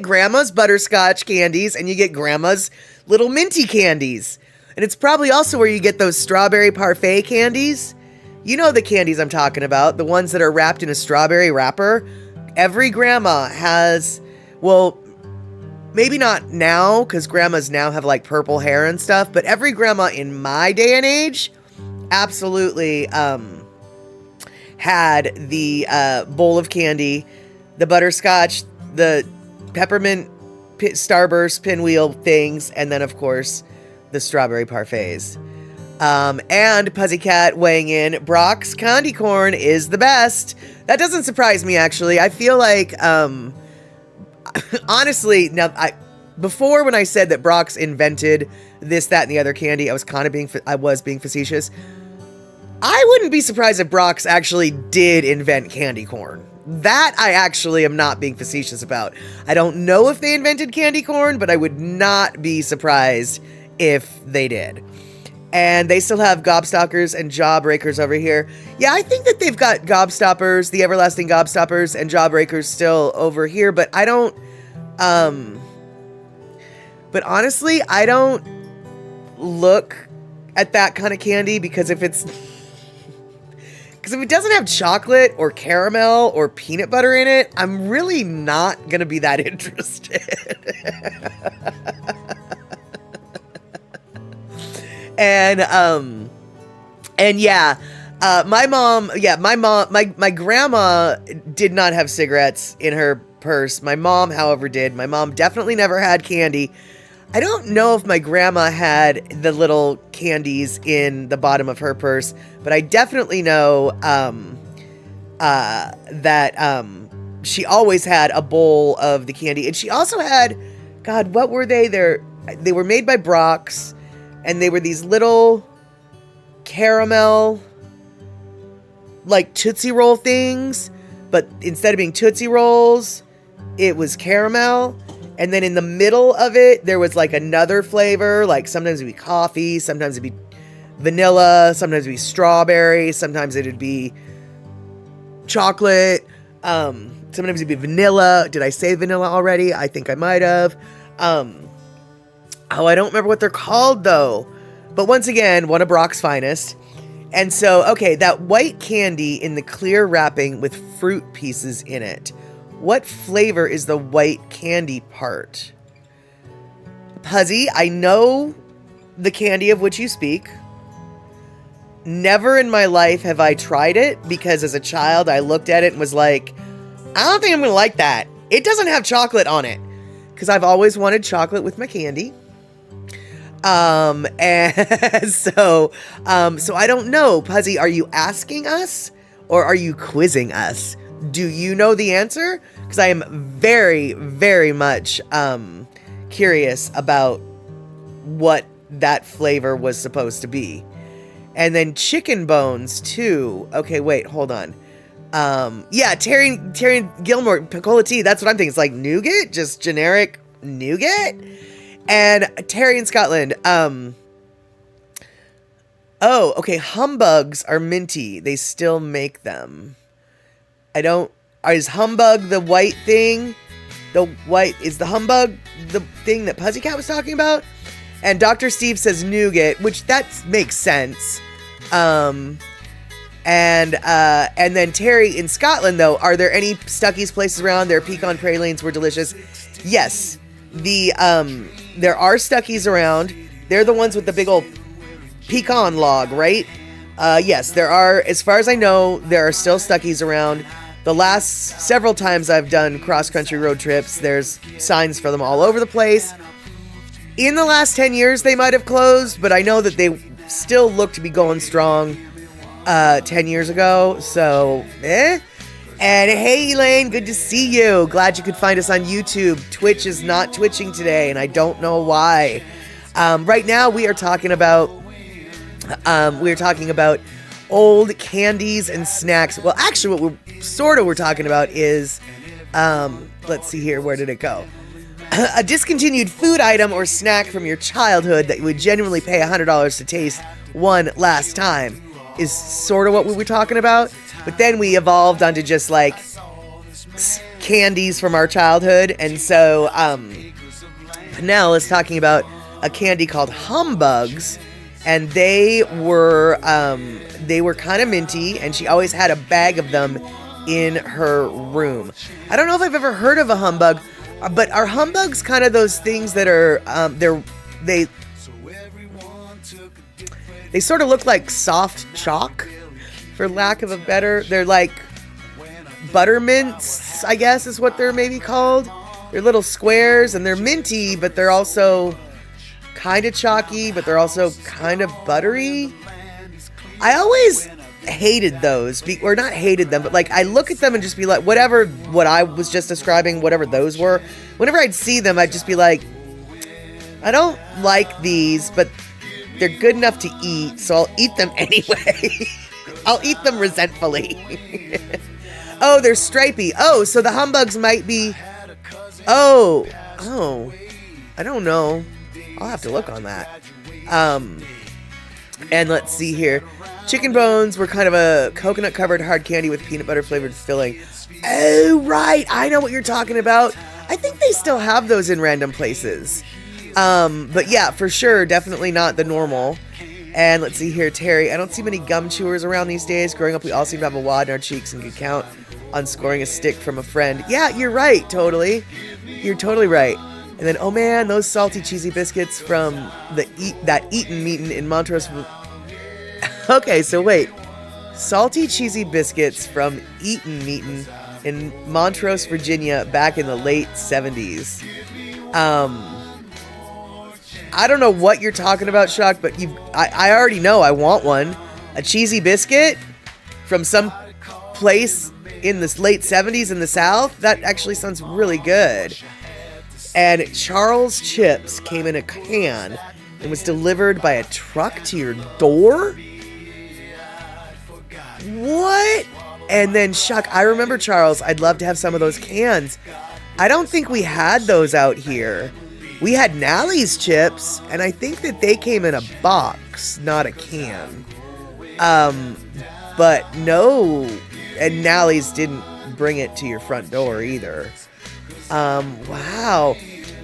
Grandma's butterscotch candies, and you get Grandma's little minty candies. And it's probably also where you get those strawberry parfait candies. You know the candies I'm talking about, the ones that are wrapped in a strawberry wrapper. Every grandma has, well, maybe not now, because grandmas now have like purple hair and stuff, but every grandma in my day and age absolutely had the bowl of candy, the butterscotch, the peppermint starburst pinwheel things, and then of course the strawberry parfaits. And Pussycat weighing in, Brock's candy corn is the best. That doesn't surprise me, actually. I feel like, honestly, before when I said that Brock's invented this, that, and the other candy, I was being facetious. I wouldn't be surprised if Brock's actually did invent candy corn. That I actually am not being facetious about. I don't know if they invented candy corn, but I would not be surprised if they did. And they still have Gobstoppers and Jawbreakers over here. Yeah, I think that they've got Gobstoppers, the everlasting Gobstoppers, and Jawbreakers still over here, but I don't, but honestly, I don't look at that kind of candy, because if it doesn't have chocolate or caramel or peanut butter in it, I'm really not going to be that interested. And yeah, my grandma did not have cigarettes in her purse. My mom, however, did. My mom definitely never had candy. I don't know if my grandma had the little candies in the bottom of her purse, but I definitely know, that, she always had a bowl of the candy. And she also had, God, what were they? They were made by Brock's. And they were these little caramel, like Tootsie Roll things. But instead of being Tootsie Rolls, it was caramel. And then in the middle of it, there was like another flavor. Like sometimes it'd be coffee, sometimes it'd be vanilla, sometimes it'd be strawberry, sometimes it'd be chocolate. Sometimes it'd be vanilla. Did I say vanilla already? I think I might have. Oh, I don't remember what they're called, though. But once again, one of Brock's finest. And so, okay, that white candy in the clear wrapping with fruit pieces in it. What flavor is the white candy part? Puzzy, I know the candy of which you speak. Never in my life have I tried it, because as a child, I looked at it and was like, I don't think I'm going to like that. It doesn't have chocolate on it. Because I've always wanted chocolate with my candy. And so I don't know. Puzzy, are you asking us or are you quizzing us? Do you know the answer? Because I am very, very much, curious about what that flavor was supposed to be. And then chicken bones too. Okay, wait, hold on. Yeah, Terry Gilmore, Piccola tea. That's what I'm thinking. It's like nougat, just generic nougat. And Terry in Scotland. Oh, okay. Humbugs are minty. They still make them. Is Humbug the white thing? Is the Humbug the thing that Pussycat was talking about? And Dr. Steve says nougat, which that makes sense. And then Terry in Scotland, though, are there any Stuckey's places around? Their pecan pralines were delicious. Yes, there are Stuckey's around. They're the ones with the big old pecan log, right? Yes, there are. As far as I know, there are still Stuckey's around. The last several times I've done cross-country road trips, there's signs for them all over the place. In the last 10 years, they might have closed, but I know that they still look to be going strong 10 years ago, so, And hey, Elaine, good to see you. Glad you could find us on YouTube. Twitch is not twitching today, and I don't know why. Right now, we are talking about old candies and snacks. Well, actually, what we're talking about is, let's see here, where did it go? A discontinued food item or snack from your childhood that you would genuinely pay $100 to taste one last time is sort of what we were talking about. But then we evolved onto just like candies from our childhood. And so Penel is talking about a candy called Humbugs. And they were kind of minty, and she always had a bag of them in her room. I don't know if I've ever heard of a humbug, but are humbugs kind of those things that are they sort of look like soft chalk, for lack of a better. They're like buttermints, I guess is what they're maybe called. They're little squares, and they're minty, but they're also kind of chalky, but they're also kind of buttery. I always hated those, or not hated them, but like I look at them and just be like, what I was just describing, whatever those were, whenever I'd see them, I'd just be like, I don't like these, but they're good enough to eat, so I'll eat them anyway. I'll eat them resentfully. Oh, they're stripy. Oh, so the humbugs might be, oh, I don't know. I'll have to look on that. And let's see here. Chicken bones were kind of a coconut-covered hard candy with peanut butter-flavored filling. Oh, right. I know what you're talking about. I think they still have those in random places. But yeah, for sure, definitely not the normal. And let's see here, Terry. I don't see many gum chewers around these days. Growing up, we all seem to have a wad in our cheeks and could count on scoring a stick from a friend. Yeah, you're right, totally. You're totally right. And then, oh man, those salty cheesy biscuits from that Eaton Meetin in Montrose. Okay, so wait. Salty cheesy biscuits from Eaton Meetin in Montrose, Virginia, back in the late 70s. I don't know what you're talking about, Shock, but I already know I want one. A cheesy biscuit from some place in the late 70s in the South? That actually sounds really good. And Charles Chips came in a can and was delivered by a truck to your door? What? And then, Shuck, I remember, Charles, I'd love to have some of those cans. I don't think we had those out here. We had Nally's chips, and I think that they came in a box, not a can. But no, and Nally's didn't bring it to your front door either. Wow.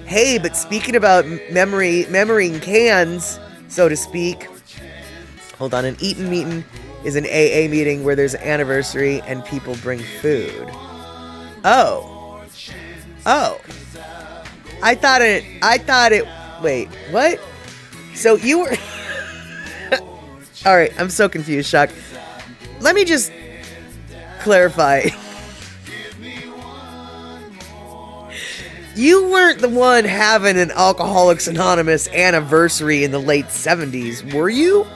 Hey, but speaking about memorying cans, so to speak, hold on, an Eaton Meetin is an AA meeting where there's an anniversary and people bring food. Oh. I thought it, wait, what? So you were, all right, I'm so confused, Chuck. Let me just clarify. You weren't the one having an Alcoholics Anonymous anniversary in the late 70s, were you?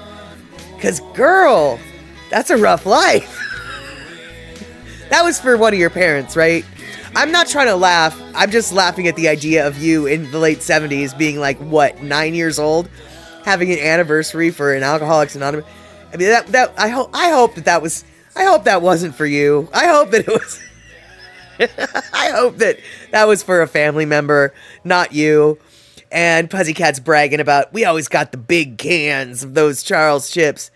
Because, girl, that's a rough life. That was for one of your parents, right? I'm not trying to laugh. I'm just laughing at the idea of you in the late 70s being like, what, 9 years old? Having an anniversary for an Alcoholics Anonymous. I mean, I hope that wasn't for you. I hope that it was... I hope that was for a family member, not you. And Pussycat's bragging about, we always got the big cans of those Charles chips.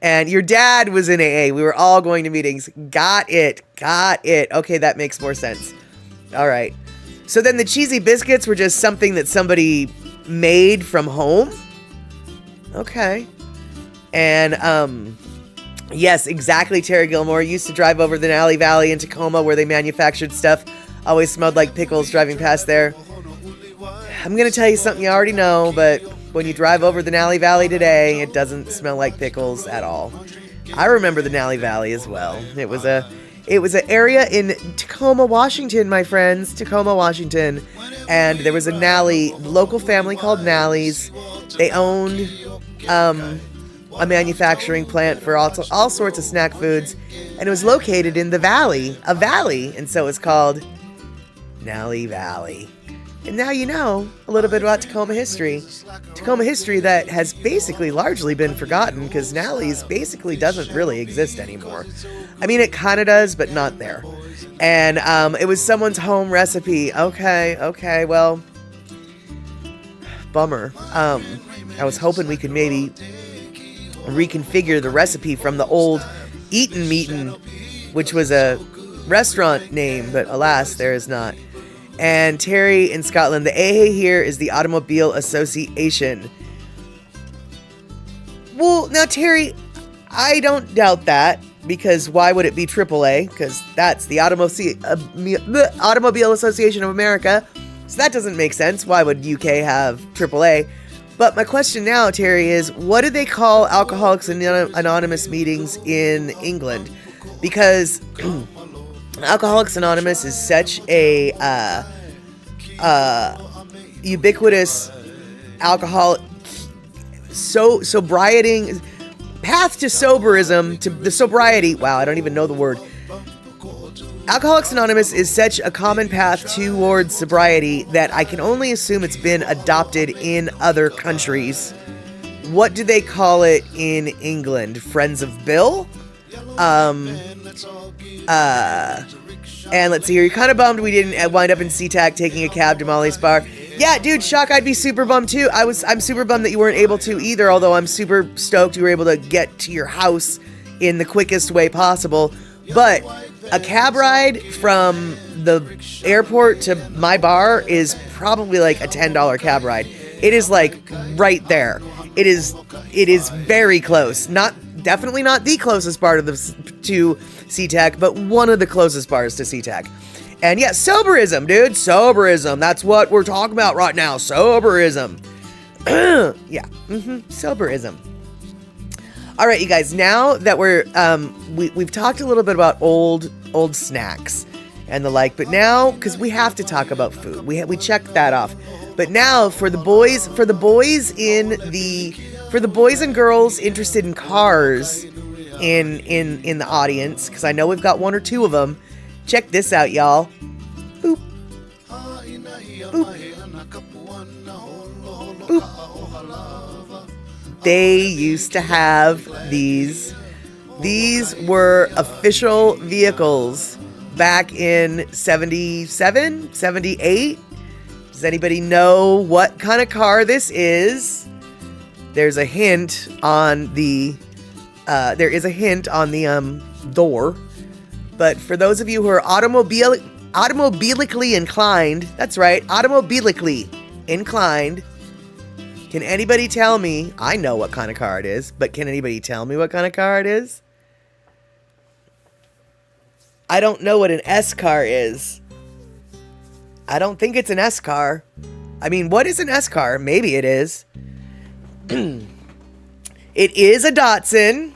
And your dad was in AA. We were all going to meetings. Got it. Okay, that makes more sense. All right. So then the cheesy biscuits were just something that somebody made from home? Okay. And, yes, exactly, Terry Gilmore. Used to drive over the Denali Valley in Tacoma where they manufactured stuff. Always smelled like pickles driving past there. I'm going to tell you something you already know, but when you drive over the Denali Valley today, it doesn't smell like pickles at all. I remember the Denali Valley as well. It was an area in Tacoma, Washington, my friends. Tacoma, Washington. And there was a Nally, local family called Nally's. They owned a manufacturing plant for all sorts of snack foods. And it was located in the valley, a valley. And so it's called Nally Valley. And now you know a little bit about Tacoma history. Tacoma history that has basically largely been forgotten because Nally's basically doesn't really exist anymore. I mean, it kind of does, but not there. And it was someone's home recipe. Okay, well, bummer. I was hoping we could maybe reconfigure the recipe from the old Eatin' Meetin', which was a restaurant name, but alas, there is not. And Terry in Scotland, the AA here is the Automobile Association. Well, now Terry, I don't doubt that, because why would it be AAA? Because that's the Automobile Association of America. So that doesn't make sense. Why would UK have AAA? But my question now, Terry, is what do they call Alcoholics Anonymous meetings in England? Because Alcoholics Anonymous is such a ubiquitous alcohol sobriety path to soberism, to the sobriety. Wow, I don't even know the word. Alcoholics Anonymous is such a common path towards sobriety that I can only assume it's been adopted in other countries. What do they call it in England? Friends of Bill? And let's see here. You're kind of bummed we didn't wind up in SeaTac taking a cab to Molly's Bar. Yeah, dude, Shock, I'd be super bummed too. I'm super bummed that you weren't able to either, although I'm super stoked you were able to get to your house in the quickest way possible. But a cab ride from the airport to my bar is probably like a $10 cab ride. It is like right there. It is very close. Definitely not the closest bar to SeaTac, but one of the closest bars to SeaTac. And yeah, soberism, dude. Soberism. That's what we're talking about right now. Soberism. Yeah. Soberism. All right, you guys. Now that we've talked a little bit about old snacks and the like, but now because we have to talk about food, we checked that off. But now for the boys and girls interested in cars in the audience, because I know we've got one or two of them. Check this out, y'all. Boop. Boop. Boop. They used to have these. These were official vehicles back in 77, 78. Does anybody know what kind of car this is? There's a hint on the door. But for those of you who are automobilically inclined, that's right, automobilically inclined, can anybody tell me, I know what kind of car it is, but can anybody tell me what kind of car it is? I don't know what an S car is. I don't think it's an S car. I mean, what is an S car? Maybe it is. It is a Datsun.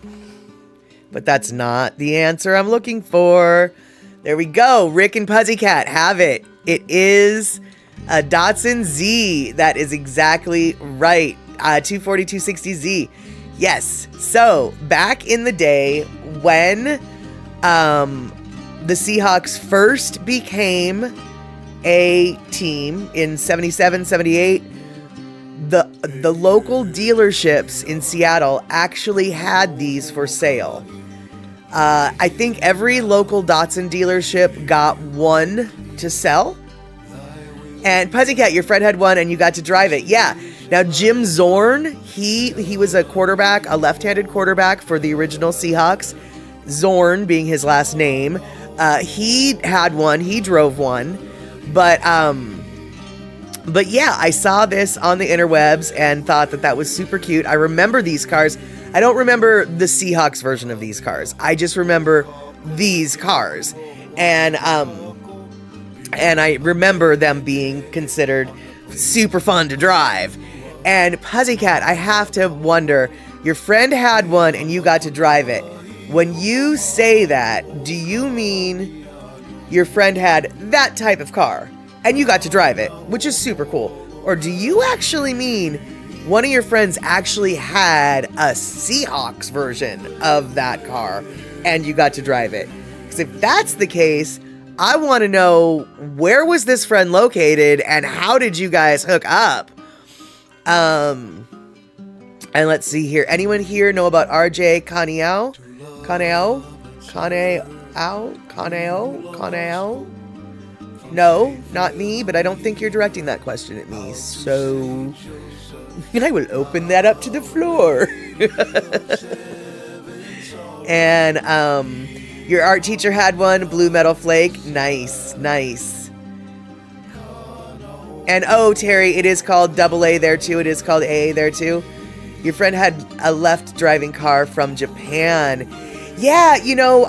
But that's not the answer I'm looking for. There we go. Rick and Pussycat have it. It is a Datsun Z. That is exactly right. 240-260Z. Yes. So back in the day when the Seahawks first became a team in 77, 78, the local dealerships in Seattle actually had these for sale. I think every local Datsun dealership got one to sell. And Pussycat, your friend had one and you got to drive it. Yeah. Now, Jim Zorn, he was a quarterback, a left-handed quarterback for the original Seahawks. Zorn being his last name. He had one. He drove one. But yeah, I saw this on the interwebs and thought that was super cute. I remember these cars. I don't remember the Seahawks version of these cars. I just remember these cars. And I remember them being considered super fun to drive. And Pussycat, I have to wonder, your friend had one and you got to drive it. When you say that, do you mean your friend had that type of car and you got to drive it, which is super cool? Or do you actually mean one of your friends actually had a Seahawks version of that car and you got to drive it? Because if that's the case, I want to know, where was this friend located and how did you guys hook up? And let's see here. Anyone here know about RJ Caneo? No, not me, but I don't think you're directing that question at me. So I will open that up to the floor. And your art teacher had one, Blue Metal Flake. Nice. And oh, Terry, it is called AA there too. It is called AA there too. Your friend had a left driving car from Japan. Yeah,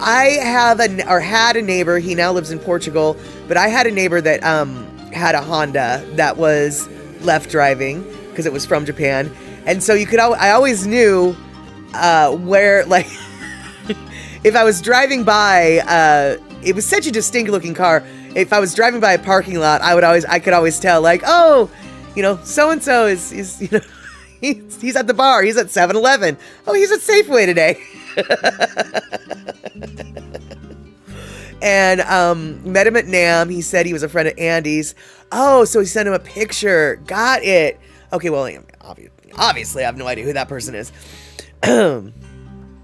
I had a neighbor. He now lives in Portugal, but I had a neighbor that had a Honda that was left driving because it was from Japan. And so I always knew where, like, if I was driving by, it was such a distinct looking car. If I was driving by a parking lot, I could always tell, like, oh, so-and-so is he's at the bar. He's at 7-Eleven. Oh, he's at Safeway today. And met him at NAMM. He said he was a friend of Andy's. Oh, so he sent him a picture. Got it. Okay, well, obviously I have no idea who that person is.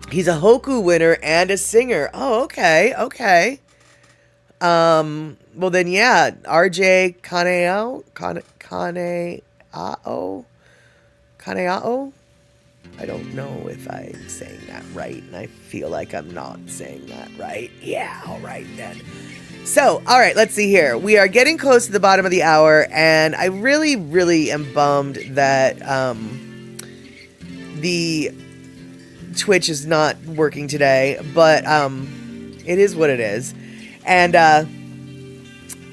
He's a Hoku winner and a singer. Oh, okay. Well then, yeah, RJ Kaneao. I don't know if I'm saying that right, and I feel like I'm not saying that right. Yeah, all right then. So, all right, let's see here. We are getting close to the bottom of the hour, and I really, really am bummed that the Twitch is not working today, but it is what it is.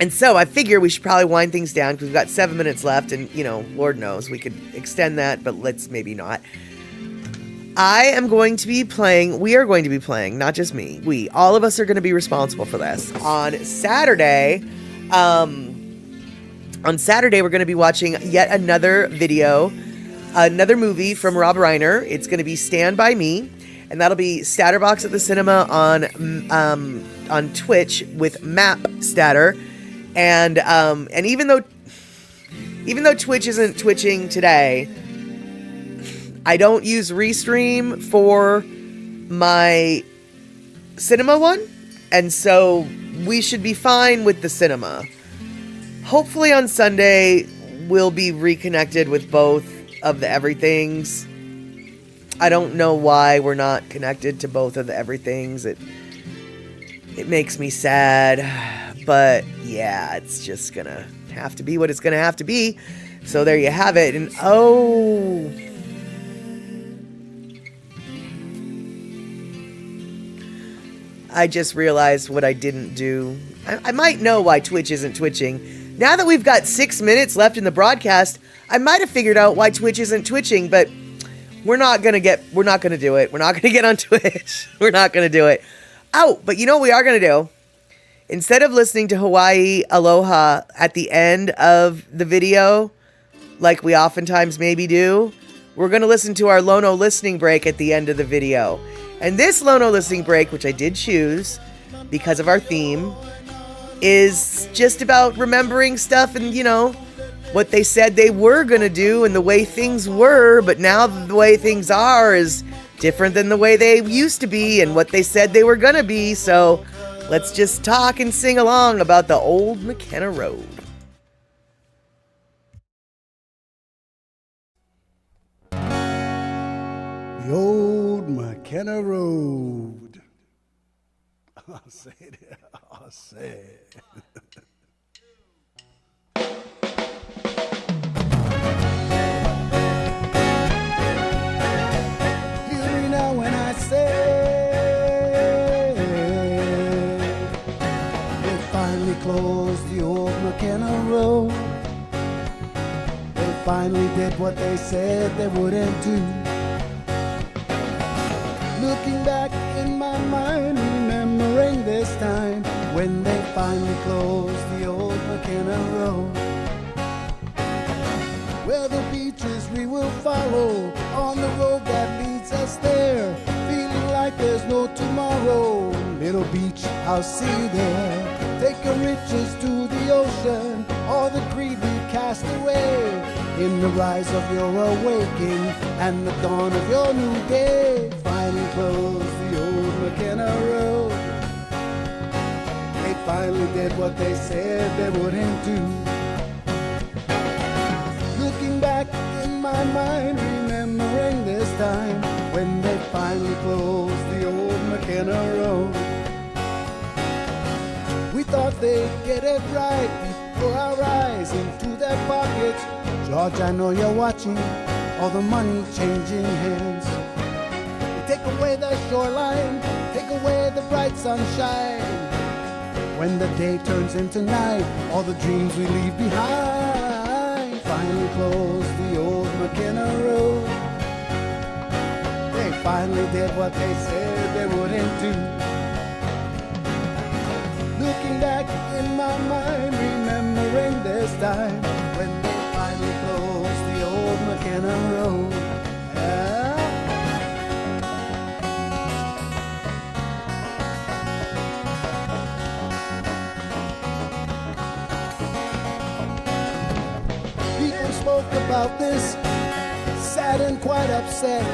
And so I figure we should probably wind things down because we've got 7 minutes left, and Lord knows we could extend that, but let's maybe not. We are going to be playing, not just me. All of us are going to be responsible for this. On Saturday, we're going to be watching yet another video, another movie from Rob Reiner. It's going to be Stand By Me, and that'll be Statterbox at the Cinema on Twitch with Map Statter. And even though Twitch isn't twitching today, I don't use Restream for my cinema one, and so we should be fine with the cinema. Hopefully on Sunday we'll be reconnected with both of the everythings. I don't know why we're not connected to both of the everythings. It makes me sad, but yeah, it's just gonna have to be what it's gonna have to be. So there you have it. And oh, I just realized what I didn't do. I might know why Twitch isn't twitching. Now that we've got 6 minutes left in the broadcast, I might have figured out why Twitch isn't twitching, but we're not gonna do it. We're not gonna get on Twitch. We're not gonna do it. Oh, but you know what we are gonna do? Instead of listening to Hawaii Aloha at the end of the video, like we oftentimes maybe do, we're gonna listen to our Lono listening break at the end of the video. And this Lono listening break, which I did choose because of our theme, is just about remembering stuff and, what they said they were going to do and the way things were, but now the way things are is different than the way they used to be and what they said they were going to be. So let's just talk and sing along about the old McKenna Road. the old McKenna Road. I'll say it. I'll say it. Hear me now when I say they finally closed the old McKenna Road. They finally did what they said they wouldn't do. Looking back in my mind, remembering this time when they finally closed the old McKenna Road. Where the beaches we will follow, on the road that leads us there, feeling like there's no tomorrow. Little beach, I'll see you there. Take your riches to the ocean, or the greed we cast away. In the rise of your awakening and the dawn of your new day, finally close the old McKenna Road. They finally did what they said they wouldn't do. Looking back in my mind, remembering this time when they finally closed the old McKenna Road. We thought they'd get it right before our eyes into their pockets. George, I know you're watching, all the money changing hands. They take away the shoreline, take away the bright sunshine. When the day turns into night, all the dreams we leave behind. Finally close the old McKenna Road. They finally did what they said they wouldn't do. Looking back in my mind, remembering this time when they finally closed the old McKenna Road. Yeah. People spoke about this, sad and quite upset.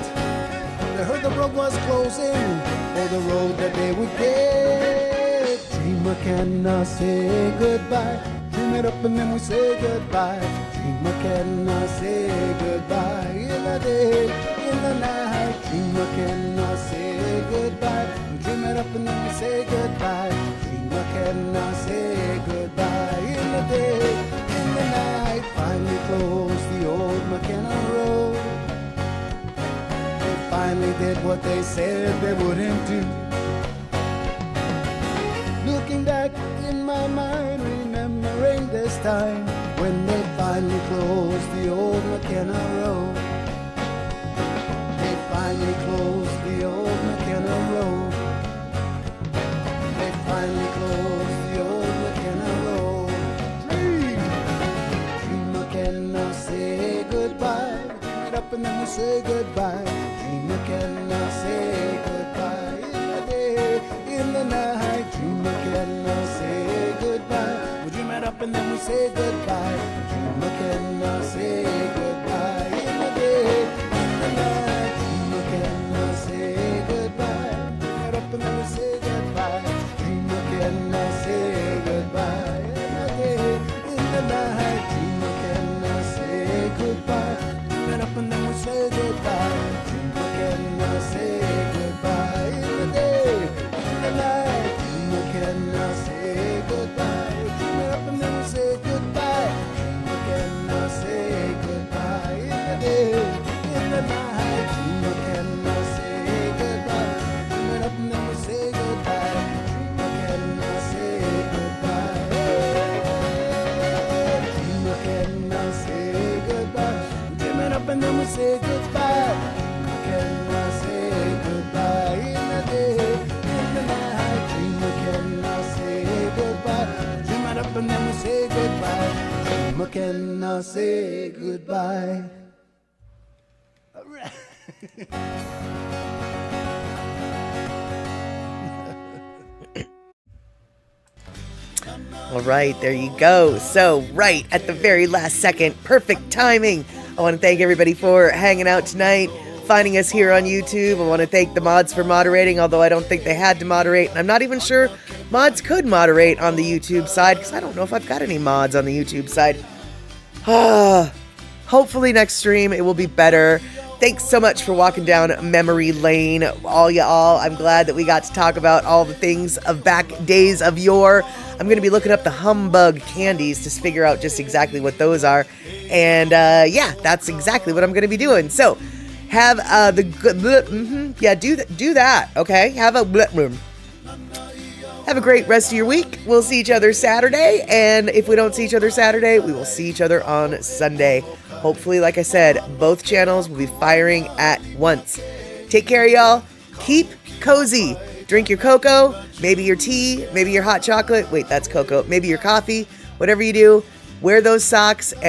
They heard the road was closing, or the road that they would get. Dream McKenna, say goodbye. Dream it up and then we say goodbye. Dream McKenna, say goodbye. In the day, in the night. Dream McKenna, say goodbye. We dream it up and then we say goodbye. Dream McKenna, say goodbye. In the day, in the night. Finally close the old McKenna Road. They finally did what they said they wouldn't do. Looking back in my mind, remembering this time when they finally closed the old McKenna Road. They finally closed the old McKenna Road. They finally closed the old McKenna Road. Dream McKenna, say goodbye. Dream it up and then we say goodbye. Dream McKenna, say goodbye. In the day, in the night. Dream McKenna, say goodbye. We dream it up and then we say goodbye. Dream McKenna, say goodbye. In the day, in the night. Dream McKenna, say goodbye. Dream it up and then we say goodbye. Dream McKenna, say goodbye. In the day, in the night. Dream McKenna, say goodbye. Dream it up and then we say goodbye. Dream McKenna, say goodbye. In the day, in the night. Dream McKenna, say goodbye. Dream it up and then we say goodbye. Dream McKenna, say goodbye. In the day, in the night. Dream McKenna, say goodbye. Dream it up and then we say goodbye. Dream McKenna, say goodbye. Dream McKenna, say goodbye. Dream it up and then we say goodbye. Dream McKenna, say goodbye. In the day, in the night. Dream McKenna, say goodbye. Dream it up and then we say goodbye. Dream McKenna, say goodbye. All right. All right, there you go. So, right at the very last second, perfect timing. I want to thank everybody for hanging out tonight, finding us here on YouTube. I want to thank the mods for moderating, although I don't think they had to moderate. And I'm not even sure mods could moderate on the YouTube side, because I don't know if I've got any mods on the YouTube side. Hopefully next stream it will be better. Thanks so much for walking down memory lane, all y'all. I'm glad that we got to talk about all the things of back days of yore. I'm going to be looking up the humbug candies to figure out just exactly what those are. And yeah, that's exactly what I'm going to be doing. So have the good, yeah, do that. Okay, have a have a great rest of your week. We'll see each other Saturday, and if we don't see each other Saturday, we will see each other on Sunday. Hopefully, like I said, both channels will be firing at once. Take care, y'all. Keep cozy. Drink your cocoa, maybe your tea, maybe your hot chocolate. Wait, that's cocoa. Maybe your coffee. Whatever you do, wear those socks and